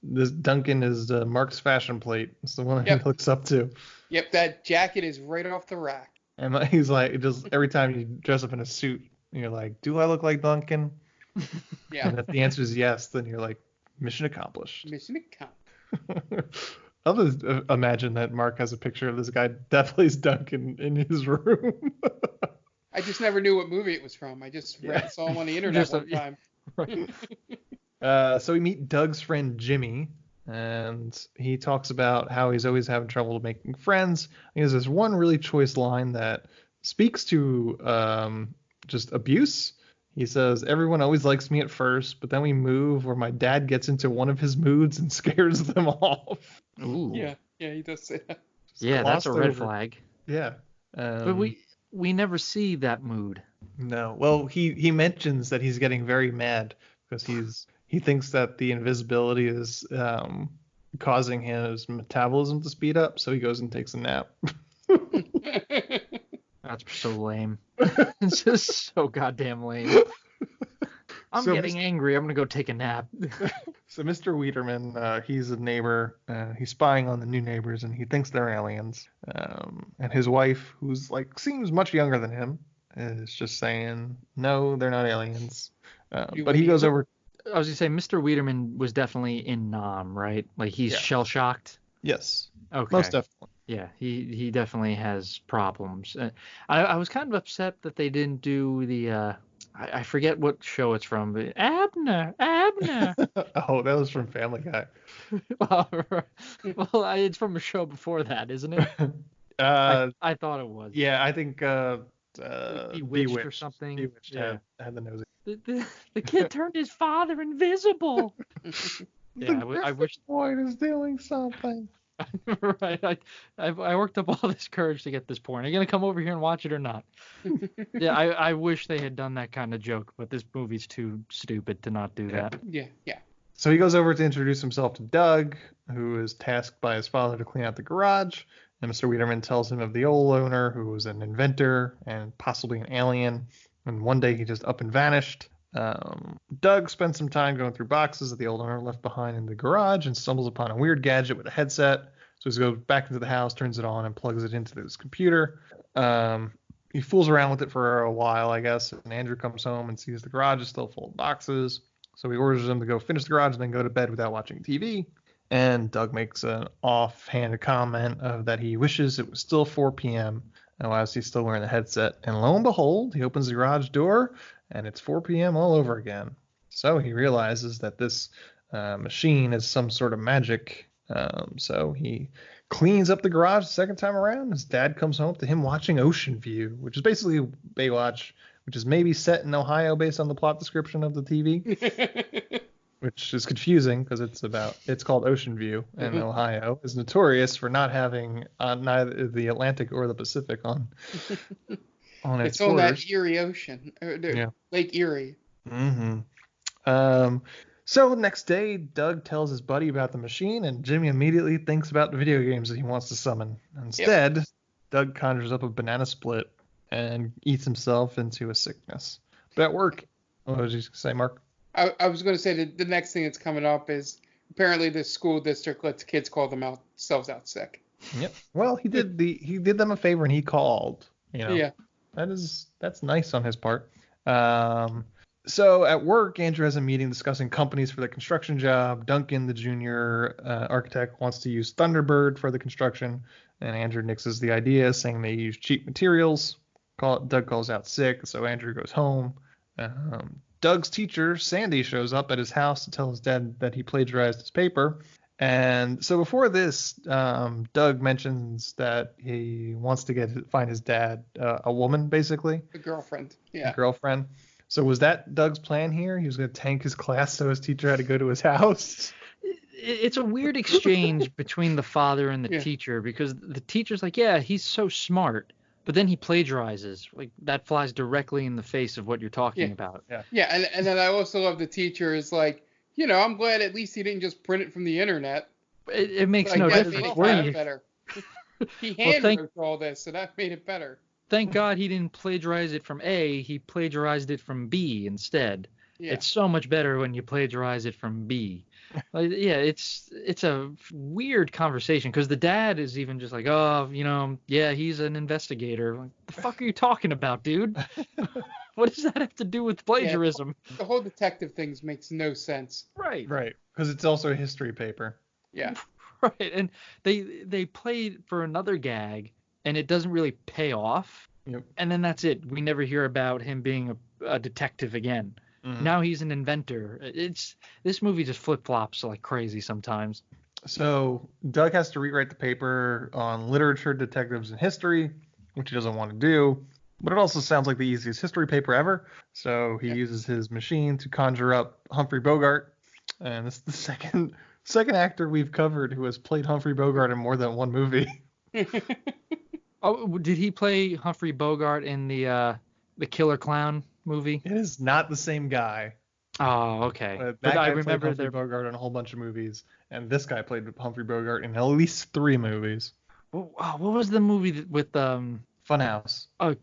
D: This Duncan is Mark's fashion plate. It's the one he looks up to.
F: Yep, that jacket is right off the rack.
D: And he's like, just every time you dress up in a suit, you're like, do I look like Duncan?
F: Yeah.
D: And if the answer is yes, then you're like, mission accomplished.
F: Mission accomplished.
D: I'll just imagine that Mark has a picture of this guy that plays Duncan in his room.
F: I just never knew what movie it was from. I just saw him on the internet one time.
D: Right. So we meet Doug's friend Jimmy, and he talks about how he's always having trouble making friends. He has this one really choice line that speaks to just abuse. He says, everyone always likes me at first, but then we move where my dad gets into one of his moods and scares them off.
E: Ooh.
F: Yeah, he does say that.
E: Yeah, that's a red flag.
D: Yeah.
E: But we never see that mood.
D: No. Well, he mentions that he's getting very mad because he thinks that the invisibility is causing his metabolism to speed up, so he goes and takes a nap.
E: That's so lame. It's just so goddamn lame. I'm getting angry. I'm going to go take a nap.
D: So Mr. Wiederman, he's a neighbor. He's spying on the new neighbors, and he thinks they're aliens. And his wife, who's like seems much younger than him, is just saying, no, they're not aliens. But he goes over.
E: I was going to say, Mr. Wiederman was definitely in Nam, right? Like, he's shell-shocked?
D: Yes.
E: Okay.
D: Most definitely.
E: Yeah, he definitely has problems. I was kind of upset that they didn't do the, I forget what show it's from, but Abner.
D: Oh, that was from Family Guy.
E: well, it's from a show before that, isn't it? I thought it was.
D: Yeah, I think
E: Bewitched or something.
D: Bewitched had the nose.
E: The kid turned his father invisible. Yeah, I wish
D: the boy is doing something.
E: Right. I worked up all this courage to get this point. Are you gonna come over here and watch it or not? Yeah, I wish they had done that kind of joke, but this movie's too stupid to not do that.
F: Yeah.
D: So he goes over to introduce himself to Doug, who is tasked by his father to clean out the garage. And Mr. Wiederman tells him of the old owner, who was an inventor and possibly an alien. And one day he just up and vanished. Doug spends some time going through boxes that the old owner left behind in the garage and stumbles upon a weird gadget with a headset. So he goes back into the house, turns it on, and plugs it into his computer. He fools around with it for a while, I guess, and Andrew comes home and sees the garage is still full of boxes. So he orders him to go finish the garage and then go to bed without watching TV. And Doug makes an offhanded comment of that he wishes it was still 4 p.m. as he's still wearing the headset. And lo and behold, he opens the garage door, and it's 4 p.m. all over again. So he realizes that this machine is some sort of magic. So he cleans up the garage the second time around. His dad comes home to him watching Ocean View, which is basically Baywatch, which is maybe set in Ohio based on the plot description of the TV. Which is confusing because it's called Ocean View, and Ohio is notorious for not having neither the Atlantic or the Pacific on its
F: on
D: borders.
F: that Erie Ocean, Lake Erie.
D: Mm-hmm. So next day, Doug tells his buddy about the machine, and Jimmy immediately thinks about the video games that he wants to summon. Instead, Doug conjures up a banana split and eats himself into a sickness. But at work, what did you say, Mark?
F: I was going to say that the next thing that's coming up is apparently the school district lets kids call themselves out sick.
D: Yep. Well, he did them a favor and he called.
F: Yeah.
D: That's nice on his part. So at work, Andrew has a meeting discussing companies for the construction job. Duncan, the junior architect, wants to use Thunderbird for the construction, and Andrew nixes the idea, saying they use cheap materials. Doug calls out sick, so Andrew goes home. Doug's teacher, Sandy, shows up at his house to tell his dad that he plagiarized his paper. And so before this, Doug mentions that he wants to find his dad a woman, basically.
F: A girlfriend. Yeah.
D: A girlfriend. So was that Doug's plan here? He was going to tank his class so his teacher had to go to his house?
E: it's a weird exchange between the father and the teacher, because the teacher's like, yeah, he's so smart, but then he plagiarizes. Like, that flies directly in the face of what you're talking about.
F: Yeah, and then I also love the teacher is like, I'm glad at least he didn't just print it from the internet.
E: It makes no difference where you...
F: better. He handwrote all this, so that made it better.
E: Thank God he didn't plagiarize it from A, he plagiarized it from B instead. Yeah. It's so much better when you plagiarize it from B. It's a weird conversation, because the dad is even just like, oh, he's an investigator. Like, the fuck are you talking about, dude? What does that have to do with plagiarism?
F: Yeah, the whole detective thing makes no sense.
E: Right.
D: Because it's also a history paper.
F: Yeah.
E: Right, and they played for another gag, and it doesn't really pay off.
D: Yep.
E: And then that's it. We never hear about him being a detective again. Mm-hmm. Now he's an inventor. This movie just flip-flops like crazy sometimes.
D: So Doug has to rewrite the paper on literature, detectives, and history, which he doesn't want to do. But it also sounds like the easiest history paper ever. So he uses his machine to conjure up Humphrey Bogart. And this is the second actor we've covered who has played Humphrey Bogart in more than one movie.
E: Oh, did he play Humphrey Bogart in the Killer Clown movie?
D: It is not the same guy.
E: Oh, okay.
D: But I remember Humphrey Bogart in a whole bunch of movies, and this guy played Humphrey Bogart in at least 3 movies.
E: What was the movie with
D: Funhouse?
E: Oh,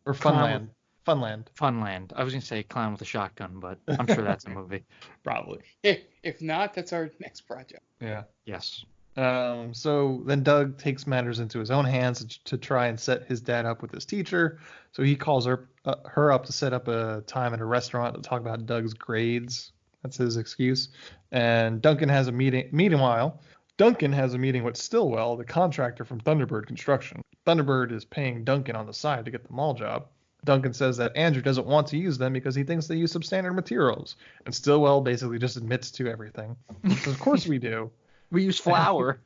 D: or Funland.
E: Funland. I was gonna say Clown with a Shotgun, but I'm sure that's a movie.
D: Probably.
F: If not, that's our next project.
D: Yeah.
E: Yes.
D: So then Doug takes matters into his own hands to try and set his dad up with his teacher. So he calls her up to set up a time at a restaurant to talk about Doug's grades. That's his excuse. And Duncan has a meeting. Meanwhile, Duncan has a meeting with Stillwell, the contractor from Thunderbird Construction. Thunderbird is paying Duncan on the side to get the mall job. Duncan says that Andrew doesn't want to use them because he thinks they use substandard materials. And Stillwell basically just admits to everything. So of course we do.
E: We use flour.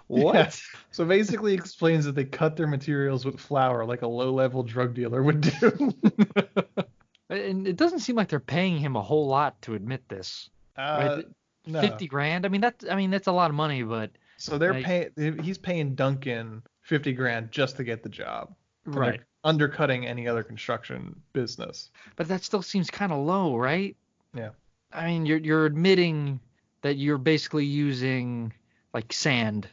E: What?
D: Yeah. So basically explains that they cut their materials with flour like a low-level drug dealer would do.
E: And it doesn't seem like they're paying him a whole lot to admit this. Right?
D: No.
E: $50,000. I mean that's a lot of money, but
D: so he's paying Duncan $50,000 just to get the job.
E: Right.
D: Undercutting any other construction business.
E: But that still seems kind of low, right?
D: Yeah.
E: I mean, you're admitting that you're basically using like sand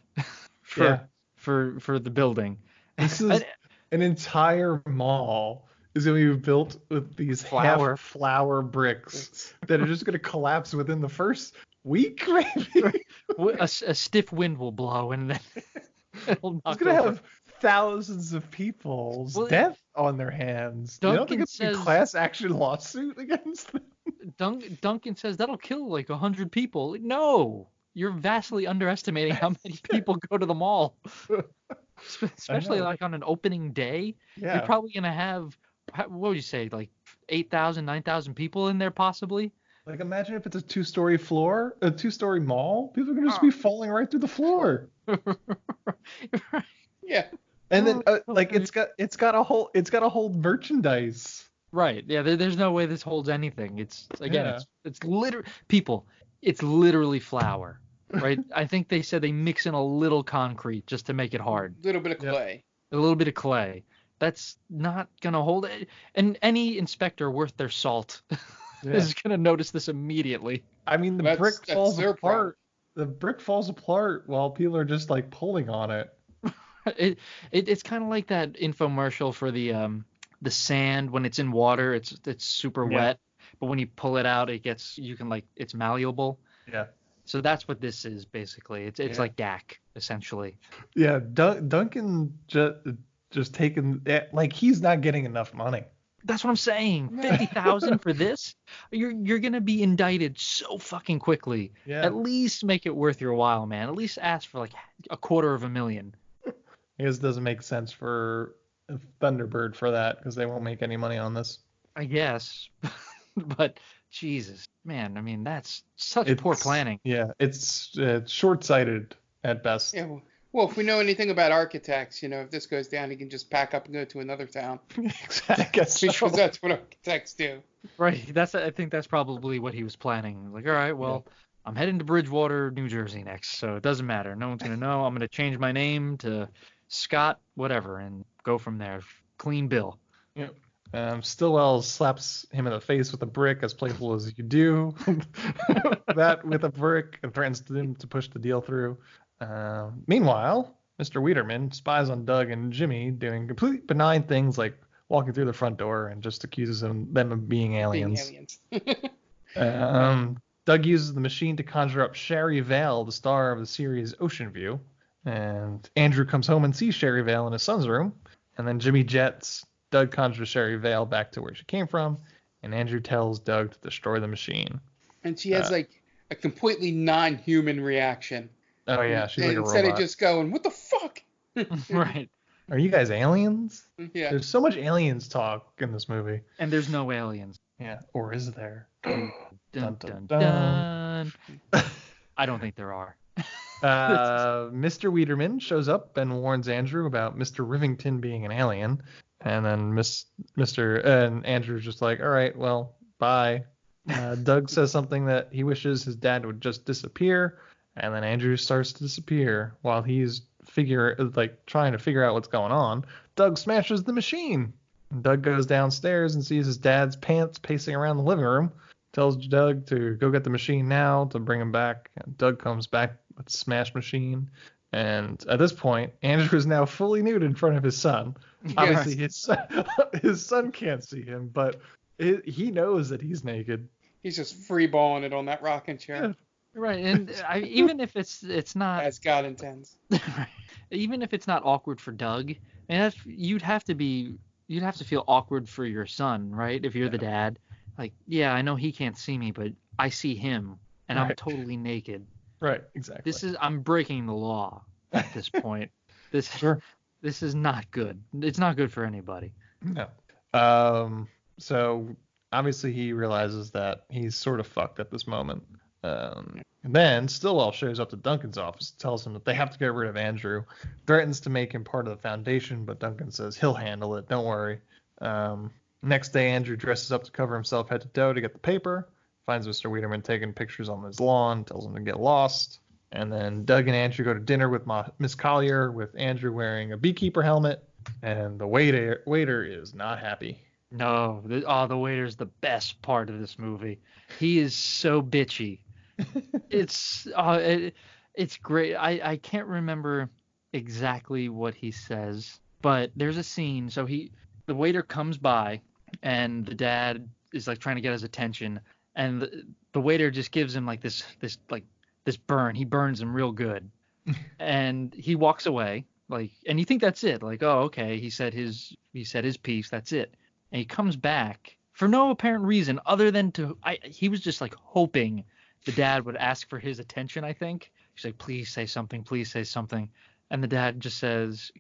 E: for the building.
D: This is an entire mall is going to be built with these flour bricks that are just going to collapse within the first week, maybe.
E: A stiff wind will blow and then it'll knock
D: it's going to have thousands of people's death on their hands. You don't think it's a class action lawsuit against them?
E: Duncan says that'll kill like 100 people. No, you're vastly underestimating how many people go to the mall. Especially like on an opening day.
D: Yeah.
E: You're probably going to have, what would you say, like 8,000, 9,000 people in there possibly?
D: Like imagine if it's a 2-story mall. People are going to just be falling right through the floor.
F: Yeah.
D: And then it's got a whole merchandise.
E: Right. Yeah. There's no way this holds anything. It's literally flour. Right. I think they said they mix in a little concrete just to make it hard.
F: A little bit of clay.
E: A little bit of clay. That's not gonna hold it. And any inspector worth their salt is gonna notice this immediately.
D: I mean, the brick falls apart. The brick falls apart while people are just like pulling on it.
E: It's kind of like that infomercial for the sand when it's in water, it's super wet, but when you pull it out, it's malleable.
D: Yeah.
E: So that's what this is basically. It's like DAC essentially.
D: Yeah, Duncan just taking like he's not getting enough money.
E: That's what I'm saying. $50,000 for this? You're gonna be indicted so fucking quickly.
D: Yeah.
E: At least make it worth your while, man. At least ask for like $250,000.
D: I guess it doesn't make sense for Thunderbird for that because they won't make any money on this.
E: I guess, but Jesus, man, I mean that's such poor planning.
D: Yeah, it's short-sighted at best.
F: Yeah, well, if we know anything about architects, if this goes down, he can just pack up and go to another town.
D: Exactly.
F: Because that's what architects do.
E: Right. I think that's probably what he was planning. Like, all right, well, I'm heading to Bridgewater, New Jersey next, so it doesn't matter. No one's going to know. I'm going to change my name to Scott whatever and go from there. Clean bill.
D: Yep. Stillwell slaps him in the face with a brick, as playful as you do. That with a brick, and threatens him to push the deal through. Meanwhile, Mr. Wiederman spies on Doug and Jimmy doing completely benign things like walking through the front door and just accuses them of being aliens. Doug uses the machine to conjure up Sherry Vale, the star of the series Ocean View. And Andrew comes home and sees Sherry Vale in his son's room. And then Jimmy jets Doug conjures Sherry Vale back to where she came from. And Andrew tells Doug to destroy the machine.
F: And she has like a completely non-human reaction.
D: Oh, yeah. She's like a robot.
F: Instead of just going, what the fuck?
E: Right.
D: Are you guys aliens?
F: Yeah.
D: There's so much aliens talk in this movie.
E: And there's no aliens.
D: Yeah. Or is there?
E: Dun, dun, dun. I don't think there are.
D: Mr. Wiederman shows up and warns Andrew about Mr. Rivington being an alien. And then and Andrew's just like, all right, well, bye. Doug says something that he wishes his dad would just disappear. And then Andrew starts to disappear while he's trying to figure out what's going on. Doug smashes the machine. And Doug goes downstairs and sees his dad's pants pacing around the living room. Tells Doug to go get the machine now to bring him back. And Doug comes back with the smashed machine. And at this point, Andrew is now fully nude in front of his son. Yes. Obviously, his son can't see him, but he knows that he's naked.
F: He's just freeballing it on that rocking chair.
E: Yeah. Right, and even if it's not
F: as God intends.
E: Even if it's not awkward for Doug, and you'd have to feel awkward for your son, right? If you're the dad, like, yeah, I know he can't see me, but I see him, and I'm totally naked.
D: Right, exactly.
E: I'm breaking the law at this point. This is not good. It's not good for anybody.
D: No. So obviously he realizes that he's sort of fucked at this moment. And then Stillwell shows up to Duncan's office, tells him that they have to get rid of Andrew, threatens to make him part of the foundation, but Duncan says he'll handle it, don't worry. Next day, Andrew dresses up to cover himself head to toe to get the paper, finds Mr. Wiederman taking pictures on his lawn, tells him to get lost. And then Doug and Andrew go to dinner with Miss Collier, with Andrew wearing a beekeeper helmet, and the waiter is not happy.
E: No, the waiter's the best part of this movie. He is so bitchy. It's great. I can't remember exactly what he says, but there's a scene. So the waiter comes by, and the dad is like trying to get his attention, and the waiter just gives him like this burn. He burns him real good, and he walks away. And you think that's it. Like, oh, okay, he said his piece. That's it. And he comes back for no apparent reason other than he was just like hoping the dad would ask for his attention, I think. He's like, please say something, please say something. And the dad just says,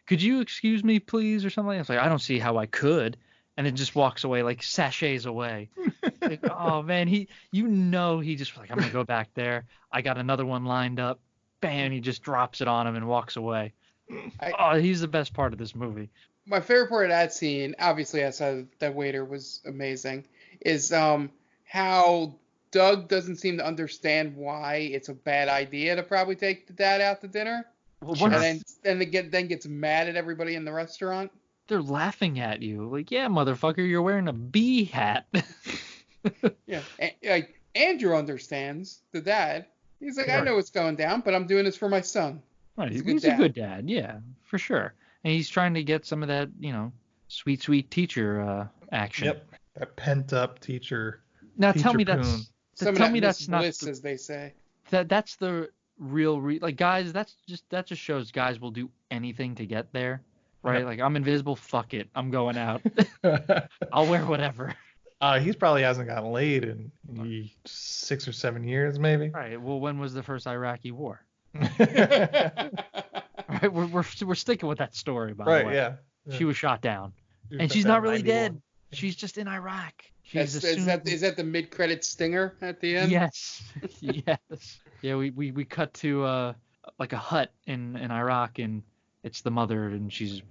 E: could you excuse me, please, or something? I was like, I don't see how I could. And then just walks away, like sachets away. Like, oh, man, he just was like, I'm going to go back there. I got another one lined up. Bam, he just drops it on him and walks away. He's the best part of this movie.
F: My favorite part of that scene, obviously, I said that waiter was amazing, is how Doug doesn't seem to understand why it's a bad idea to probably take the dad out to dinner.
E: Well,
F: and then gets mad at everybody in the restaurant.
E: They're laughing at you. Like, yeah, motherfucker, you're wearing a bee hat.
F: Yeah. Like, Andrew understands, the dad. He's like, I know what's going down, but I'm doing this for my son.
E: Right. He's a good dad. Yeah, for sure. And he's trying to get some of that, sweet, sweet teacher action.
D: Yep. That pent up teacher.
E: Now tell me that's not
F: bliss, as they say.
E: That's the real like, guys. That just shows guys will do anything to get there, right? Yep. Like, I'm invisible. Fuck it. I'm going out. I'll wear whatever.
D: He probably hasn't gotten laid in 6 or 7 years, maybe.
E: Right. Well, when was the first Iraqi war? Right, we're sticking with that story, by the way.
D: Right, yeah.
E: She was shot down, and she's not really dead. She's just in Iraq.
F: Is that the mid-credit stinger at the end?
E: Yes, yes. Yeah, we cut to like a hut in Iraq, and it's the mother, and she's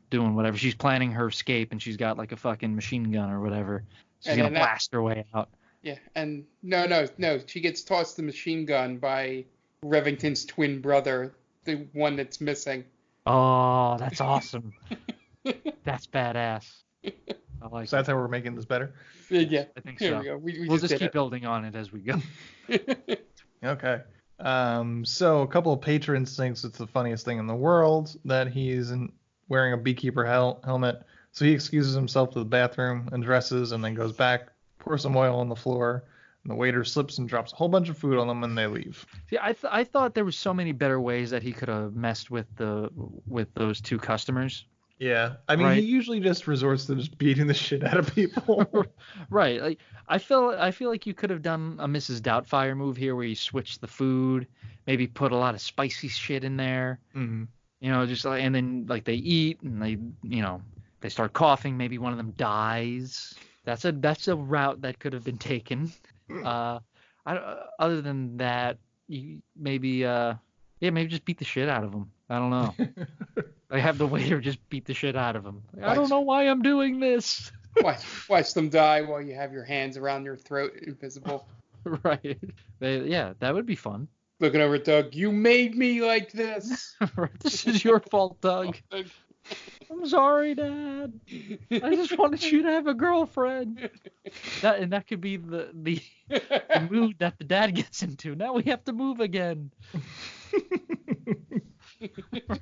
E: doing whatever. She's planning her escape, and she's got like a fucking machine gun or whatever. She's gonna blast her way out.
F: Yeah, and no. She gets tossed the machine gun by Revington's twin brother, the one that's missing.
E: Oh, that's awesome. That's badass. I like
D: So that's
E: it.
D: how we're making this better?
F: Yeah,
E: I think
F: here
E: so.
F: we go.
E: We'll just
F: did
E: keep
F: it.
E: building on it as we go.
D: Okay. So a couple of patrons thinks it's the funniest thing in the world that he's wearing a beekeeper helmet. So he excuses himself to the bathroom, undresses, and then goes back, pours some oil on the floor, and the waiter slips and drops a whole bunch of food on them, and they leave.
E: See, I thought there was so many better ways that he could have messed with those two customers.
D: Yeah, I mean,
E: Right.
D: he usually just resorts to just beating the shit out of people.
E: Right. Like I feel like you could have done a Mrs. Doubtfire move here where you switch the food, maybe put a lot of spicy shit in there.
D: Mm-hmm.
E: You know, just like, and then like they eat and they start coughing. Maybe one of them dies. That's a route that could have been taken. Other than that, maybe just beat the shit out of them. I don't know. I have the waiter just beat the shit out of him. I don't know why I'm doing this.
F: Watch them die while you have your hands around your throat, invisible.
E: Right. That would be fun.
F: Looking over at Doug, you made me like this.
E: This is your fault, Doug. I'm sorry, Dad. I just wanted you to have a girlfriend. That could be the mood that the dad gets into. Now we have to move again.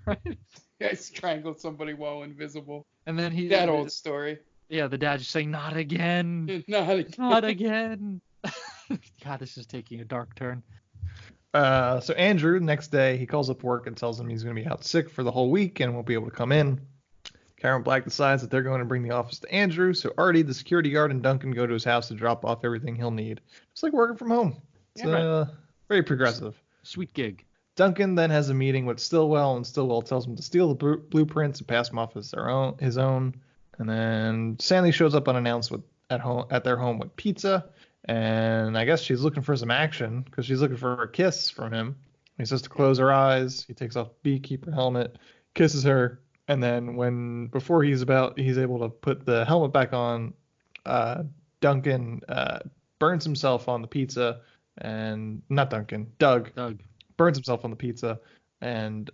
E: Right?
F: I strangled somebody while invisible.
E: And then
F: that old story.
E: Yeah, the dad just saying, "Not again,
F: Not again."
E: not again." God, this is taking a dark turn.
D: So Andrew, the next day, he calls up work and tells him he's going to be out sick for the whole week and won't be able to come in. Karen Black decides that they're going to bring the office to Andrew, so Artie, the security guard, and Duncan go to his house to drop off everything he'll need. It's like working from home. It's very progressive.
E: Sweet gig.
D: Duncan then has a meeting with Stillwell, and Stillwell tells him to steal the blueprints and pass them off as his own. And then Sandy shows up unannounced at their home with pizza, and I guess she's looking for some action because she's looking for a kiss from him. He says to close her eyes. He takes off the beekeeper helmet, kisses her, and then before he's able to put the helmet back on, Duncan burns himself on the pizza, and not Duncan, Doug burns himself on the pizza, and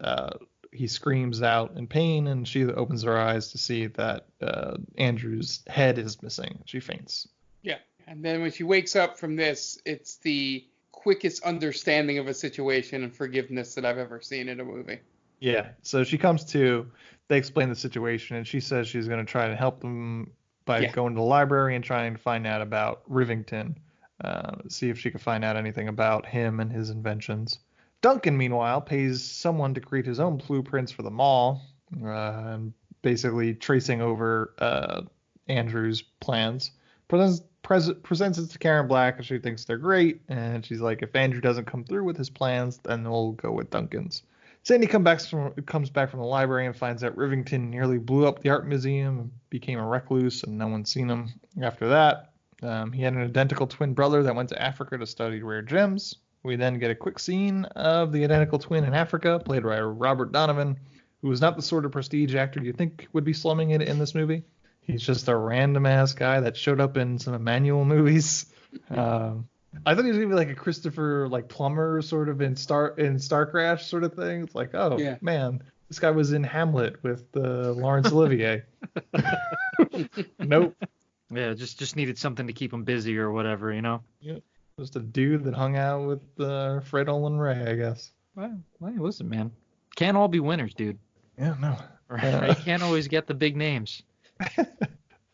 D: he screams out in pain, and she opens her eyes to see that Andrew's head is missing. She faints.
F: Yeah, and then when she wakes up from this, it's the quickest understanding of a situation and forgiveness that I've ever seen in a movie.
D: Yeah, so she comes to, they explain the situation, and she says she's going to try to help them by going to the library and trying to find out about Rivington, see if she can find out anything about him and his inventions. Duncan, meanwhile, pays someone to create his own blueprints for the mall, and basically tracing over Andrew's plans. Presents it to Karen Black, and she thinks they're great, and she's like, if Andrew doesn't come through with his plans, then we'll go with Duncan's. Sandy comes back from the library and finds out Rivington nearly blew up the art museum and became a recluse, and no one's seen him after that. He had an identical twin brother that went to Africa to study rare gems. We then get a quick scene of the identical twin in Africa, played by Robert Donovan, who is not the sort of prestige actor you think would be slumming it in this movie. He's just a random-ass guy that showed up in some Emmanuel movies. I thought he was going to be like a Christopher Plummer sort of in Star Crash sort of thing. It's like, man, this guy was in Hamlet with Laurence Olivier. Nope.
E: Yeah, just needed something to keep him busy or whatever, you know?
D: Yeah. Just a dude that hung out with Fred Olen Ray, I guess.
E: Well, listen, man. Can't all be winners, dude.
D: Yeah, no.
E: Right? You can't always get the big names.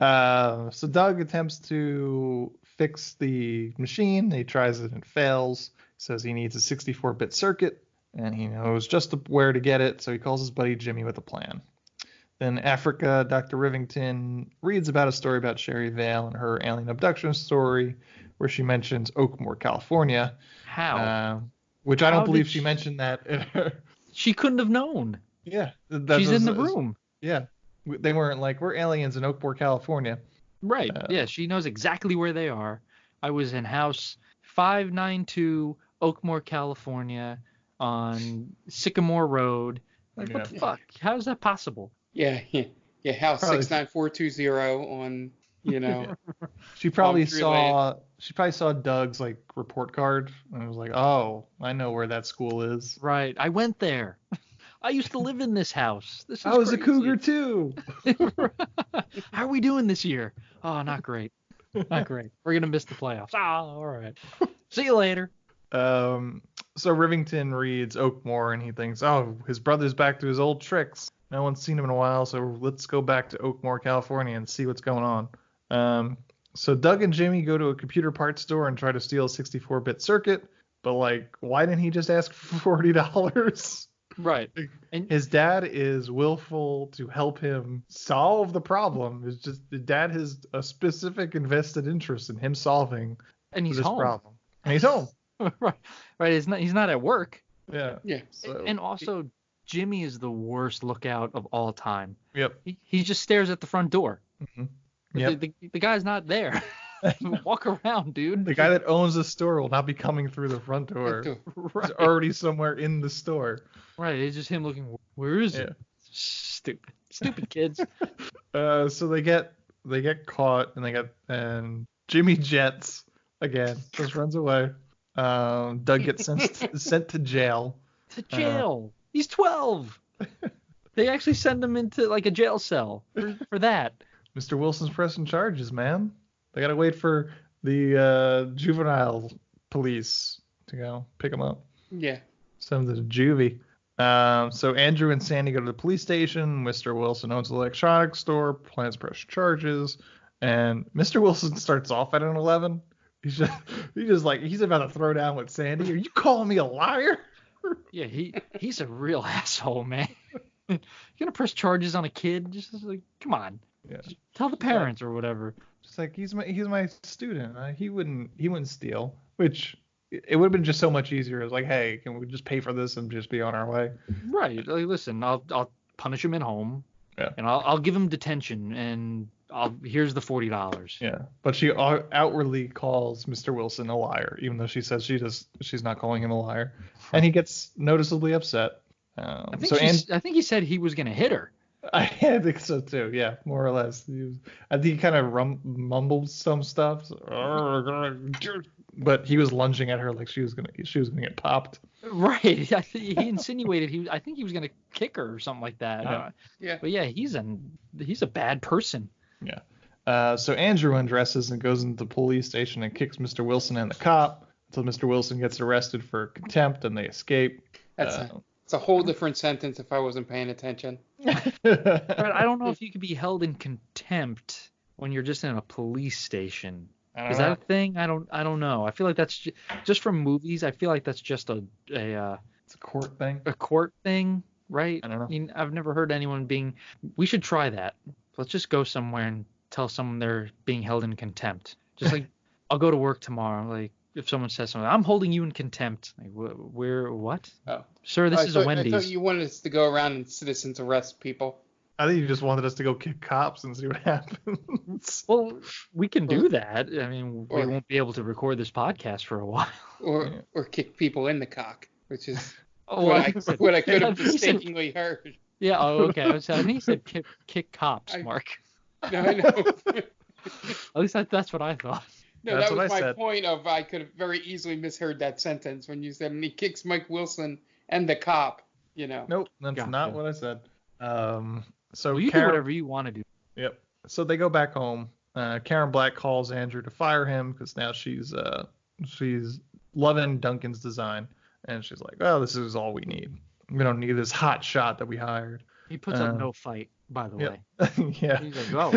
D: So Doug attempts to fix the machine. He tries it and fails. Says he needs a 64-bit circuit, and he knows just where to get it, so he calls his buddy Jimmy with a plan. Then Africa, Dr. Rivington reads about a story about Sherry Vale and her alien abduction story, where she mentions Oakmore, California.
E: How?
D: Which I don't believe she mentioned that in her.
E: She couldn't have known.
D: Yeah.
E: She's in the room.
D: Yeah. They weren't like, we're aliens in Oakmore, California.
E: Right. Yeah, she knows exactly where they are. I was in house 592 Oakmore, California on Sycamore Road. Like, what the fuck? How is that possible?
F: Yeah. House 69420 on you know.
D: She probably
F: Related.
D: saw Doug's like report card and was like, "Oh, I know where that school is.
E: Right. I went there. I used to live in this house. This is
D: I was a
E: crazy.
D: cougar too."
E: How are we doing this year? Oh, not great. Not great. We're gonna miss the playoffs. All right. See you later.
D: So Rivington reads Oakmore and he thinks, "Oh, his brother's back to his old tricks. No one's seen him in a while, so let's go back to Oakmore, California, and see what's going on." So Doug and Jimmy go to a computer parts store and try to steal a 64-bit circuit, but like, why didn't he just ask for $40?
E: Right. And
D: His dad is willful to help him solve the problem. It's just the dad has a specific invested interest in him solving
E: he's
D: this
E: home.
D: problem. And he's home.
E: Right. He's not at work.
D: Yeah.
F: Yeah.
D: So,
E: And also, Jimmy is the worst lookout of all time.
D: yep.
E: He just stares at the front door.
D: Mhm. Yep.
E: The guy's not there. Walk around, dude.
D: The guy that owns the store will not be coming through the front door.
E: Right.
D: He's already somewhere in the store.
E: Right. It's just him looking. Where is it? Stupid kids.
D: So they get caught and Jimmy jets again. Just runs away. Doug gets sent to jail.
E: To jail. He's 12. They actually send him into like a jail cell for that.
D: Mr. Wilson's pressing charges, man. They gotta wait for the juvenile police to go pick him up.
F: Yeah.
D: Send him to juvie. So Andrew and Sandy go to the police station. Mr. Wilson owns an electronics store, plans to press charges, and Mr. Wilson starts off at an 11. He's about to throw down with Sandy. Are you calling me a liar?
E: Yeah, he's a real asshole, man. You're gonna press charges on a kid? Just like, come on.
D: Yeah.
E: Just tell the parents or whatever.
D: Just like he's my student. He wouldn't steal. Which it would have been just so much easier. It was like, hey, can we just pay for this and just be on our way?
E: Right. Like, listen, I'll punish him at home.
D: Yeah.
E: And I'll give him detention and here's the $40.
D: Yeah. But she outwardly calls Mr. Wilson a liar, even though she says she's not calling him a liar, and he gets noticeably upset.
E: I think he said he was gonna hit her.
D: I think so too. Yeah, more or less. I think he kind of mumbled some stuff, but he was lunging at her like she was gonna get popped.
E: Right. He insinuated I think he was gonna kick her or something like that.
F: Yeah.
E: But yeah, he's a bad person.
D: Yeah. So Andrew undresses and goes into the police station and kicks Mr. Wilson and the cop until Mr. Wilson gets arrested for contempt and they escape.
F: It's a whole different sentence if I wasn't paying attention.
E: Right, I don't know if you could be held in contempt when you're just in a police station. Is that a thing? I don't know. I feel like that's just from movies. I feel like that's just it's
D: a court thing.
E: A court thing, right?
D: I don't know.
E: I mean, I've never heard anyone being. We should try that. Let's just go somewhere and tell someone they're being held in contempt. Just like I'll go to work tomorrow. Like if someone says something, I'm holding you in contempt. Like what?
F: Oh,
E: sir, this is a Wendy's.
F: I thought you wanted us to go around and citizens arrest people.
D: I think you just wanted us to go kick cops and see what happens.
E: Well, we can do that. I mean, we won't be able to record this podcast for a while.
F: Or kick people in the cock, which is
E: Oh,
F: what I could have mistakenly heard.
E: Yeah. Oh, okay. I think he said kick cops, Mark.
F: No, I know.
E: At least that's what I thought.
F: No, that was my point of I could have very easily misheard that sentence when you said, and he kicks Mike Wilson and the cop, you know.
D: Nope, that's not what I said. So
E: you do whatever you want to do.
D: Yep. So they go back home. Karen Black calls Andrew to fire him because now she's loving Duncan's design, and she's like, "Oh, this is all we need. We don't need this hot shot that we hired."
E: He puts up no fight, by the way.
D: Yeah.
E: He's like, "Oh,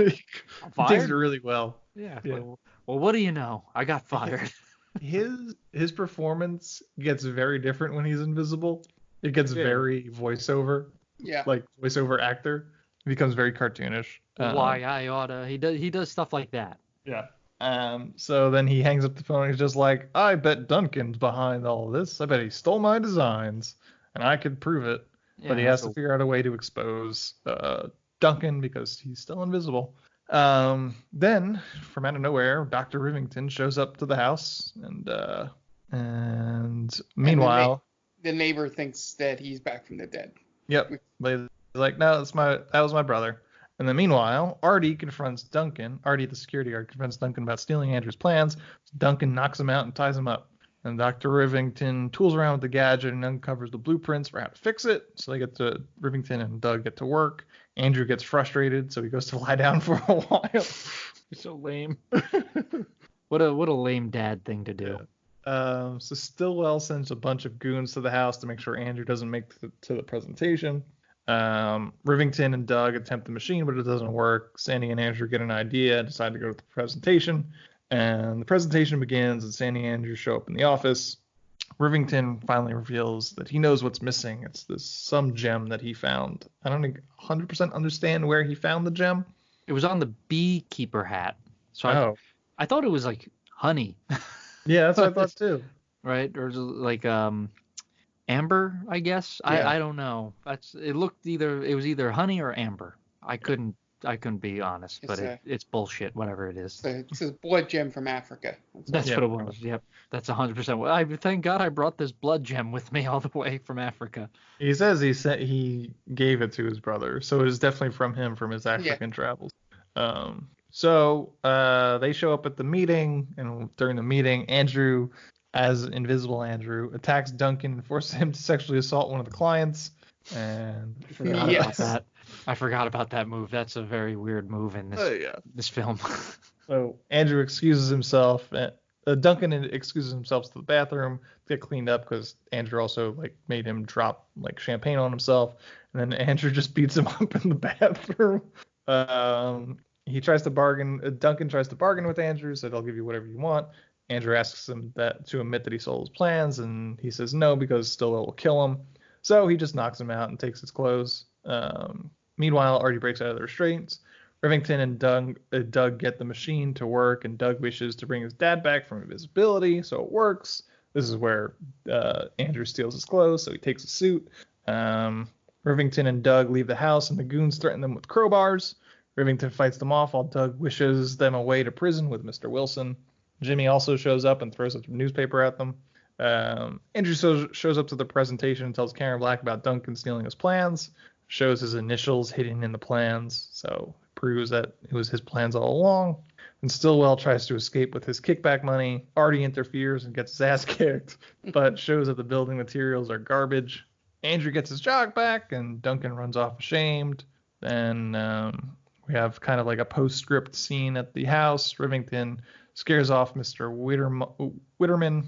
E: I'm fired?"
D: He takes it really well.
E: Yeah. Well, what do you know? I got fired.
D: His performance gets very different when he's invisible. It gets very voiceover.
F: Yeah.
D: Like voiceover actor. It becomes very cartoonish.
E: Why I oughta. He does stuff like that.
D: Yeah. So then he hangs up the phone and he's just like, I bet Duncan's behind all this. I bet he stole my designs and I could prove it. Yeah, but he has to figure out a way to expose Duncan because he's still invisible. Then from out of nowhere, Dr. Rivington shows up to the house and meanwhile
F: the neighbor thinks that he's back from the dead.
D: Yep. They're like, no, that was my brother. And then meanwhile, Artie, the security guard, confronts Duncan about stealing Andrew's plans. Duncan knocks him out and ties him up. And Dr. Rivington tools around with the gadget and uncovers the blueprints for how to fix it. So Rivington and Doug get to work. Andrew gets frustrated, so he goes to lie down for a while.
E: You're so lame. What a lame dad thing to do.
D: Yeah. So Stillwell sends a bunch of goons to the house to make sure Andrew doesn't make to the presentation. Rivington and Doug attempt the machine, but it doesn't work. Sandy and Andrew get an idea and decide to go to the presentation. And the presentation begins, and Sandy and Andrew show up in the office. Rivington finally reveals that he knows what's missing. It's some gem that he found. I don't 100% understand where he found the gem.
E: It was on the beekeeper hat. So I thought it was like honey.
D: Yeah, that's what I thought too.
E: Right? Or like amber, I guess. Yeah. I don't know. It was either honey or amber. I couldn't be honest, but it's bullshit, whatever it is.
F: It's a blood gem from Africa.
E: That's what it was. Yep. That's 100%. Thank God I brought this blood gem with me all the way from Africa.
D: He says he gave it to his brother, so it was definitely from him from his African travels. So they show up at the meeting, and during the meeting, Andrew, as Invisible Andrew, attacks Duncan and forces him to sexually assault one of the clients. And
E: I forgot about that move. That's a very weird move in this film.
D: So Andrew excuses himself. Duncan excuses himself to the bathroom to get cleaned up because Andrew also made him drop champagne on himself. And then Andrew just beats him up in the bathroom. He tries to bargain. Duncan tries to bargain with Andrew, said, "I'll give you whatever you want." Andrew asks him to admit that he sold his plans, and he says no because Stillwell will kill him. So he just knocks him out and takes his clothes. Meanwhile, Artie breaks out of the restraints. Rivington and Doug get the machine to work, and Doug wishes to bring his dad back from invisibility, so it works. This is where Andrew steals his clothes, so he takes a suit. Rivington and Doug leave the house, and the goons threaten them with crowbars. Rivington fights them off while Doug wishes them away to prison with Mr. Wilson. Jimmy also shows up and throws a newspaper at them. Andrew shows up to the presentation and tells Karen Black about Duncan stealing his plans. Shows his initials hidden in the plans, so proves that it was his plans all along. And Stillwell tries to escape with his kickback money. Artie interferes and gets his ass kicked, but shows that the building materials are garbage. Andrew gets his job back, and Duncan runs off ashamed. Then we have kind of like a postscript scene at the house. Rivington scares off Mr. Witterman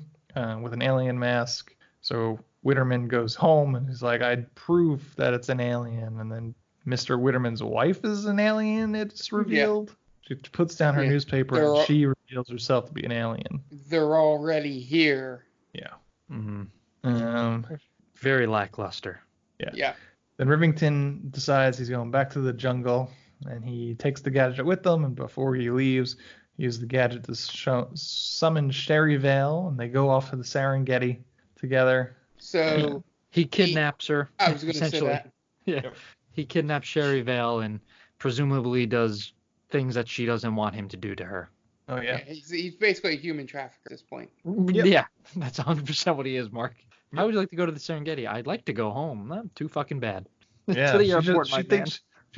D: with an alien mask. So Witterman goes home and he's like, "I'd prove that it's an alien." And then Mr. Witterman's wife is an alien, it's revealed. Yeah. She puts down her newspaper and she reveals herself to be an alien.
F: They're already here.
D: Yeah.
E: Mm-hmm. Very lackluster.
F: Yeah.
D: Then Rivington decides he's going back to the jungle, and he takes the gadget with him, and before he leaves, he uses the gadget to summon Sherry Vale, and they go off to the Serengeti together.
F: So
E: he kidnaps her.
F: I was going to say that.
E: Yeah. Yep. He kidnaps Sherry Vale and presumably does things that she doesn't want him to do to her.
D: Oh, yeah.
F: He's basically a human trafficker at this point.
E: Yep. Yeah, that's 100% what he is, Mark. How would you like to go to the Serengeti? I'd like to go home. Not too fucking bad.
D: Yeah, she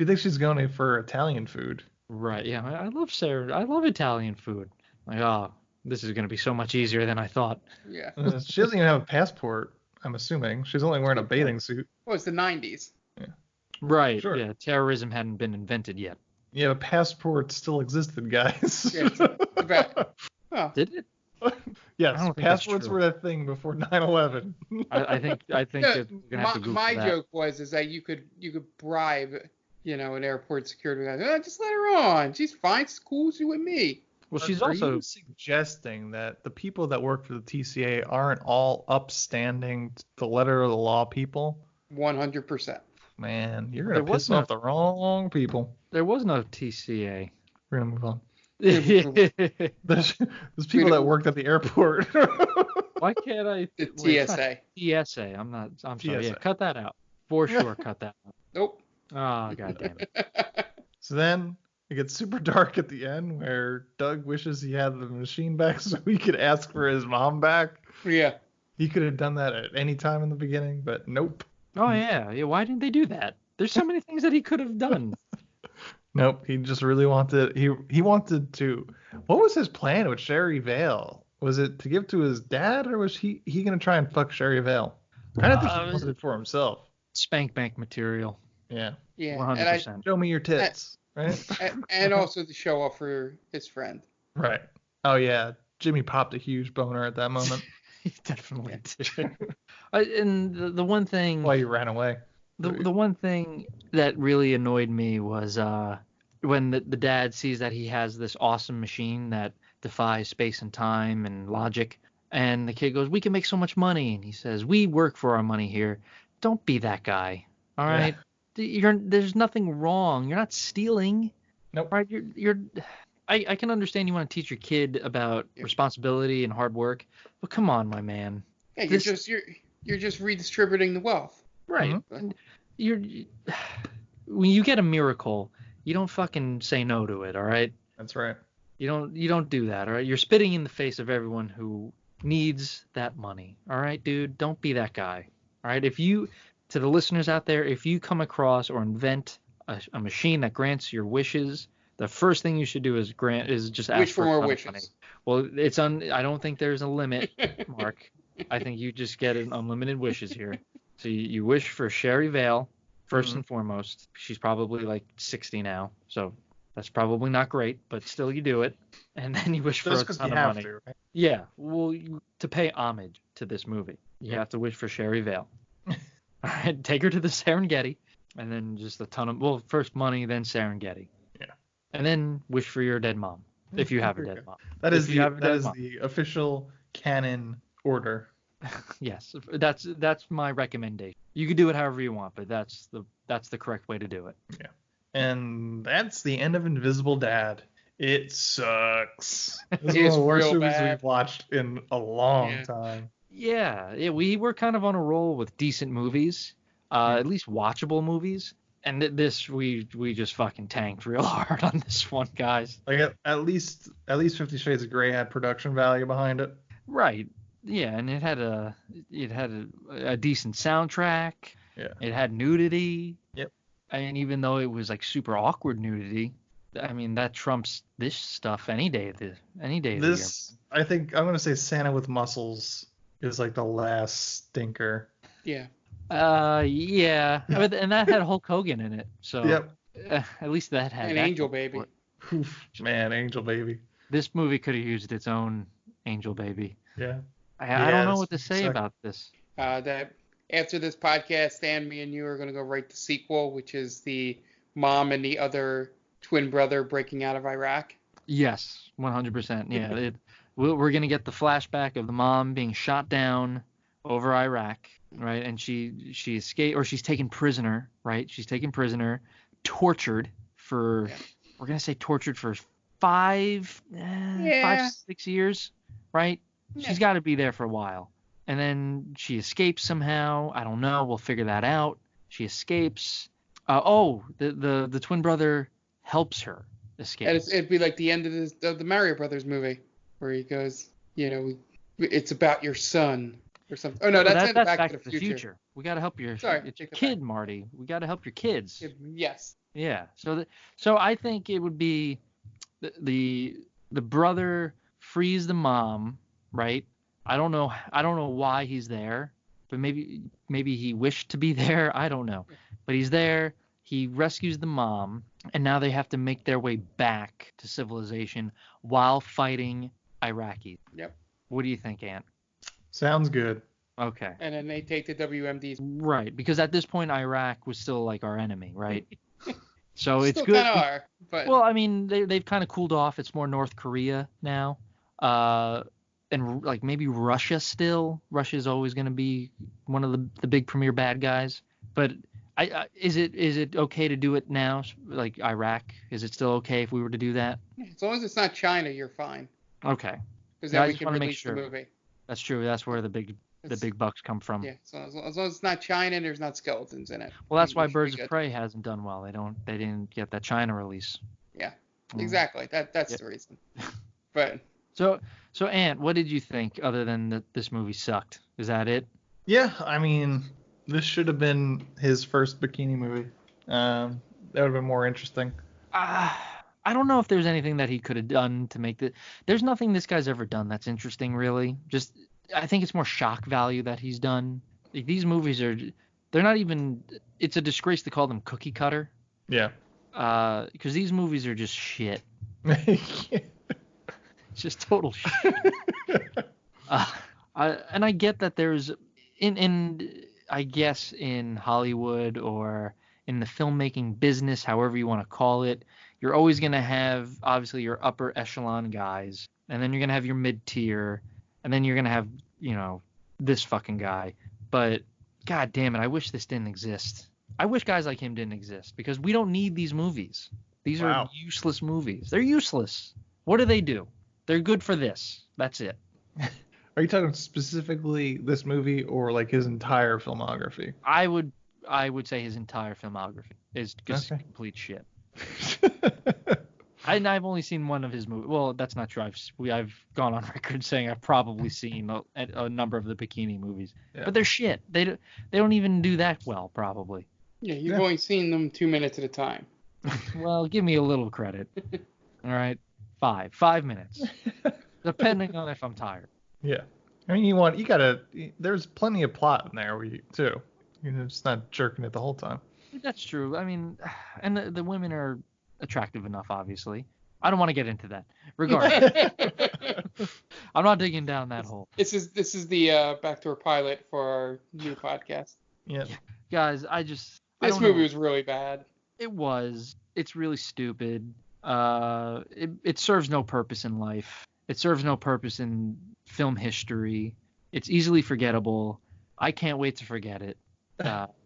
D: thinks she's going for Italian food.
E: Right, yeah. I love Italian food. Like, oh, this is going to be so much easier than I thought.
F: Yeah.
D: She doesn't even have a passport, I'm assuming. She's only wearing a bathing suit.
F: Oh, it's the 90s.
D: Yeah.
E: Right, sure. Yeah. Terrorism hadn't been invented yet.
D: Yeah, but passports still existed, guys.
F: Yeah, too bad. Oh.
E: Did it?
D: Yes, passports were that thing before 9/11.
E: I think yeah, it's gonna have to Google
F: my
E: that.
F: joke was that you could bribe, an airport security guy. Just let her on. She's fine. She's cool. She's with me.
E: Well, she's
D: Are
E: also
D: you suggesting that the people that work for the TCA aren't all upstanding, the letter of the law people?
F: 100%.
D: Man, you're gonna piss off the wrong people.
E: There was no TCA.
D: We're gonna move on. There's people that worked at the airport.
E: Why can't I?
F: TSA.
E: TSA. I'm sorry. Yeah, cut that out. For sure, cut that out.
F: Nope.
E: Oh, god damn it.
D: So then it gets super dark at the end where Doug wishes he had the machine back so he could ask for his mom back.
F: Yeah.
D: He could have done that at any time in the beginning, but nope.
E: Oh, yeah. Why didn't they do that? There's so many things that he could have done.
D: Nope. He just really wanted. He wanted to. What was his plan with Sherry Vale? Was it to give to his dad, or was he gonna try and fuck Sherry Vale? I think he wanted it for himself.
E: Spank bank material.
D: Yeah.
F: Yeah,
E: 100%.
D: Show me your tits. Right.
F: and also to show off for his friend.
D: Right. Oh yeah. Jimmy popped a huge boner at that moment.
E: He definitely did. And the one thing.
D: Why you ran away?
E: The one thing that really annoyed me was when the dad sees that he has this awesome machine that defies space and time and logic, and the kid goes, "We can make so much money," and he says, "We work for our money here. Don't be that guy. All right? There's nothing wrong. You're not stealing.
D: Nope.
E: Right? I can understand you want to teach your kid about responsibility and hard work, but come on, my man.
F: Yeah, you're just redistributing the wealth.
E: Right. Mm-hmm. When you get a miracle, you don't fucking say no to it, all right?
D: That's right.
E: You don't do that, all right? You're spitting in the face of everyone who needs that money, all right, dude? Don't be that guy, all right? To the listeners out there, if you come across or invent a machine that grants your wishes, the first thing you should do is just ask
F: Wish for more wishes.
E: Money. Well, I don't think there's a limit, Mark. I think you just get unlimited wishes here. So you wish for Sherry Vale first and foremost. She's probably like 60 now, so that's probably not great, but still you do it. And then you wish for a ton of money. To, right? Yeah, well, to pay homage to this movie, you have to wish for Sherry Vale. All right, take her to the Serengeti, and then just a ton of first money, then Serengeti. Yeah. And then wish for your dead mom, if you have a dead mom.
D: That is the official canon order.
E: Yes, that's my recommendation. You can do it however you want, but that's the correct way to do it.
D: Yeah. And that's the end of Invisible Dad. It sucks. This is one of the worst movies we've watched in a long time.
E: Yeah, we were kind of on a roll with decent movies, at least watchable movies. And this we just fucking tanked real hard on this one, guys.
D: Like at least 50 Shades of Grey had production value behind it.
E: Right. Yeah, and it had a decent soundtrack.
D: Yeah.
E: It had nudity.
D: Yep.
E: And even though it was like super awkward nudity, I mean that trumps this stuff any day of the year.
D: I think I'm gonna say Santa with Muscles is like the last stinker.
F: Yeah.
E: Yeah. And that had Hulk Hogan in it. So
D: yep.
E: At least that had
F: an Angel Baby.
D: Oof, man, Angel Baby.
E: This movie could have used its own Angel Baby.
D: Yeah.
E: I don't know what to say about this.
F: That after this podcast, Stan, me, and you are going to go write the sequel, which is the mom and the other twin brother breaking out of Iraq.
E: Yes, 100%. Yeah, we're going to get the flashback of the mom being shot down over Iraq, right? And she escaped, or she's taken prisoner, right? She's taken prisoner, tortured for, we're going to say tortured for 5, 6 years, right? Yeah. She's got to be there for a while. And then she escapes somehow. I don't know. We'll figure that out. She escapes. The twin brother helps her escape.
F: And it'd be like the end of the Mario Brothers movie, where he goes, it's about your son or something. Oh no, that's Back to the Future.
E: We got to help your kid, Marty. We got to help your kids.
F: Yes.
E: Yeah. So I think it would be the brother frees the mom. Right? I don't know why he's there, but maybe he wished to be there. I don't know. But he's there. He rescues the mom, and now they have to make their way back to civilization while fighting Iraqis.
F: Yep.
E: What do you think, Ant?
D: Sounds good.
E: Okay.
F: And then they take the WMDs.
E: Right, because at this point Iraq was still like our enemy, right? So it's
F: still
E: good.
F: Kind of are, but...
E: Well, I mean, they've kind of cooled off. It's more North Korea now. And like maybe Russia still. Russia's always going to be one of the big premier bad guys. But is it okay to do it now? Like Iraq, is it still okay if we were to do that?
F: As long as it's not China, you're fine.
E: Okay.
F: Because then we can release the movie.
E: That's true. That's where the big bucks come from.
F: Yeah. So as long as it's not China and there's not skeletons in it.
E: Well, that's why Birds of Prey hasn't done well. They didn't get that China release.
F: Yeah. Exactly. That's the reason. But.
E: So Ant, what did you think other than that this movie sucked? Is that it?
D: Yeah, I mean, this should have been his first bikini movie. That would have been more interesting.
E: I don't know if there's anything that he could have done to make the. There's nothing this guy's ever done that's interesting, really. Just, I think it's more shock value that he's done. Like, these movies they're not even. It's a disgrace to call them cookie cutter.
D: Yeah.
E: Because these movies are just shit. It's just total shit. And I get that there's I guess in Hollywood or in the filmmaking business, however you want to call it, you're always going to have, obviously, your upper echelon guys, and then you're going to have your mid-tier, and then you're going to have, this fucking guy. But, god damn it, I wish this didn't exist. I wish guys like him didn't exist, because we don't need these movies. These are useless movies. They're useless. What do? They're good for this. That's it.
D: Are you talking specifically this movie or like his entire filmography?
E: I would say his entire filmography is just complete shit. I've only seen one of his movies. Well, that's not true. I've gone on record saying I've probably seen a number of the Bikini movies, but they're shit. They don't even do that well, probably.
F: Yeah, you've only seen them 2 minutes at a time.
E: Well, give me a little credit. All right, 5 minutes, depending on if I'm tired.
D: Yeah, I mean, there's plenty of plot in there too. You're just not jerking it the whole time.
E: That's true. I mean, and the women are attractive enough, obviously. I don't want to get into that. Regardless, I'm not digging down that hole.
F: This is the backdoor pilot for our new podcast.
D: Yeah.
E: Guys,
F: this movie was really bad.
E: It was. It's really stupid. It serves no purpose in life. It serves no purpose in film history. It's easily forgettable. I can't wait to forget it.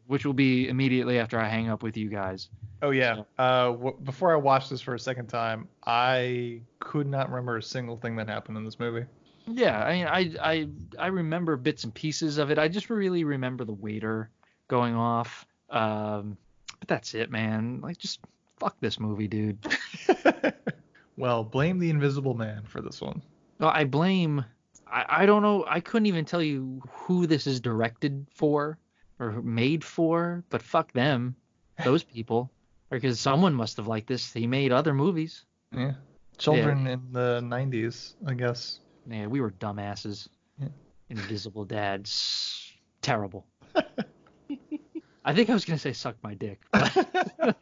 E: Which will be immediately after I hang up with you guys.
D: Oh yeah. Before I watched this for a second time, I could not remember a single thing that happened in this movie.
E: Yeah, I mean, I remember bits and pieces of it. I just really remember the waiter going off. But that's it, man. Like, just fuck this movie, dude.
D: Well, blame the Invisible Man for this one.
E: No, I blame. I don't know. I couldn't even tell you who this is directed for or made for, but fuck them, those people, because someone must have liked this. He made other movies.
D: Yeah, children in the 90s, I guess.
E: Yeah, we were dumbasses.
D: Yeah.
E: Invisible Dads, terrible. I think I was gonna say suck my dick, but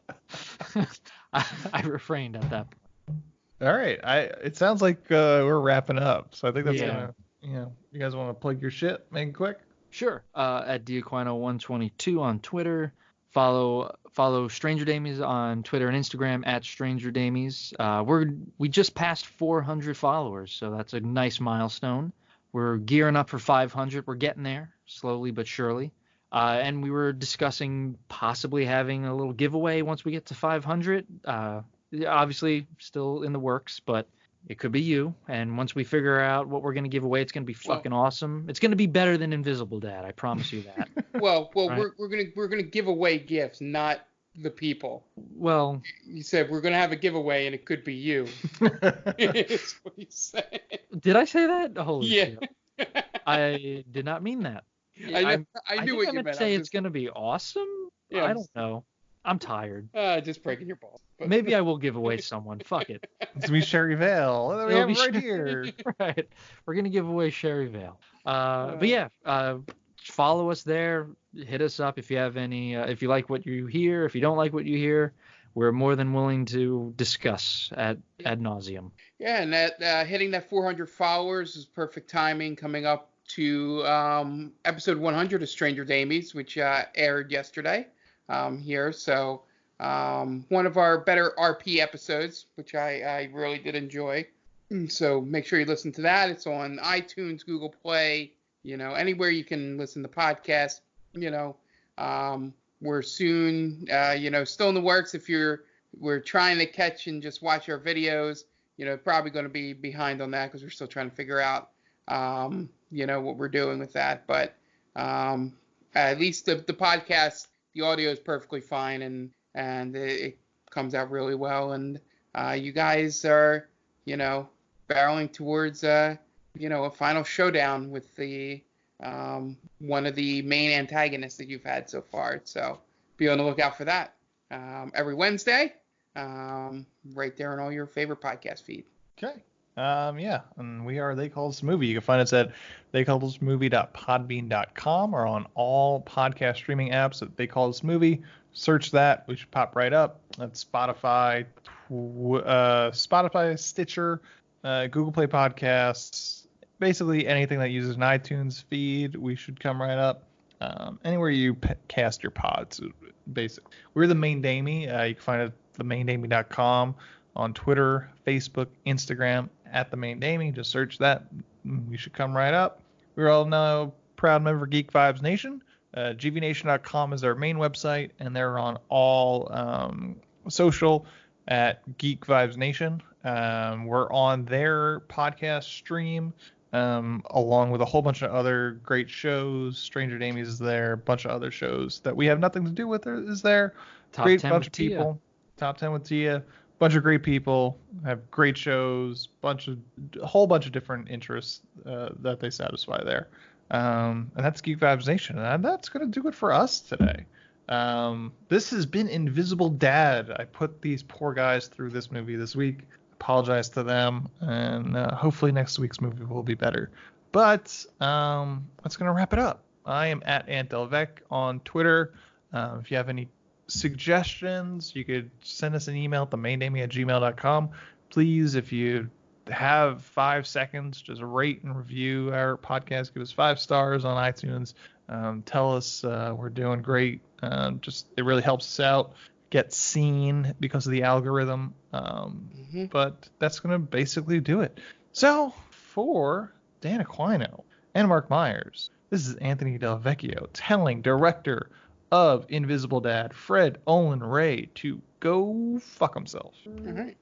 E: I refrained at that point.
D: All right, it sounds like we're wrapping up, so I think that's gonna, you guys want to plug your shit, make it quick?
E: Sure. At Diaquino122 on Twitter. Follow Stranger Damies on Twitter and Instagram at Stranger Damies. We just passed 400 followers, so that's a nice milestone. We're gearing up for 500. We're getting there, slowly but surely. And we were discussing possibly having a little giveaway once we get to 500. Obviously, still in the works, but it could be you. And once we figure out what we're going to give away, it's going to be fucking awesome. It's going to be better than Invisible Dad. I promise you that.
F: Well,
E: right?
F: we're gonna give away gifts, not the people.
E: Well,
F: you said we're gonna have a giveaway, and it could be you. That's what you said.
E: Did I say that? Holy
F: shit.
E: I did not mean that.
F: I knew what you meant.
E: Say it's going to be awesome. Yeah, I don't know. I'm tired.
F: Just breaking your balls. But...
E: Maybe I will give away someone. Fuck it.
D: It's me, Sherry Vale. We have it right here.
E: Right. We're going to give away Sherry Vale. But yeah, follow us there. Hit us up if you have any, if you like what you hear. If you don't like what you hear, we're more than willing to discuss ad nauseum.
F: Yeah, and that hitting that 400 followers is perfect timing coming up to episode 100 of Stranger Damies, which aired yesterday here. So one of our better RP episodes, which I really did enjoy. So make sure you listen to that. It's on iTunes, Google Play, anywhere you can listen to podcasts. We're soon, still in the works. If we're trying to catch and just watch our videos, probably going to be behind on that because we're still trying to figure out, what we're doing with that. But at least the podcast, the audio is perfectly fine and it comes out really well. And you guys are, barreling towards, a final showdown with the one of the main antagonists that you've had so far. So be on the lookout for that. Every Wednesday, right there on all your favorite podcast feed.
D: Okay. Yeah, and we are They Call This Movie. You can find us at theycallthismovie.podbean.com or on all podcast streaming apps that They Call This Movie. Search that. We should pop right up. That's Spotify, Stitcher, Google Play Podcasts, basically anything that uses an iTunes feed, we should come right up. Anywhere you cast your pods, basically. We're The Main Damie. You can find it at themaindamie.com. on Twitter, Facebook, Instagram, at The Main Damie. Just search that. We should come right up. We're all now proud member of Geek Vibes Nation. GVNation.com is our main website, and they're on all social at Geek Vibes Nation. We're on their podcast stream, along with a whole bunch of other great shows. Stranger Damie's is there. A bunch of other shows that we have nothing to do with is there.
E: Top
D: Great
E: 10
D: bunch
E: with
D: of people. Top 10 with Tia. Bunch of great people, have great shows, a whole bunch of different interests that they satisfy there. And that's Geek Vibes Nation, and that's going to do it for us today. This has been Invisible Dad. I put these poor guys through this movie this week. Apologize to them, and hopefully next week's movie will be better. But that's going to wrap it up. I am at AntDelvec on Twitter. If you have any suggestions, you could send us an email at themaindamie@gmail.com. Please, if you have 5 seconds, just rate and review our podcast. Give us 5 stars on iTunes. Tell us we're doing great. It really helps us out. Get seen because of the algorithm. But that's going to basically do it. So for Dan Aquino and Mark Myers, this is Anthony Del Vecchio telling director of Invisible Dad, Olen Ray, to go fuck himself.
F: All right.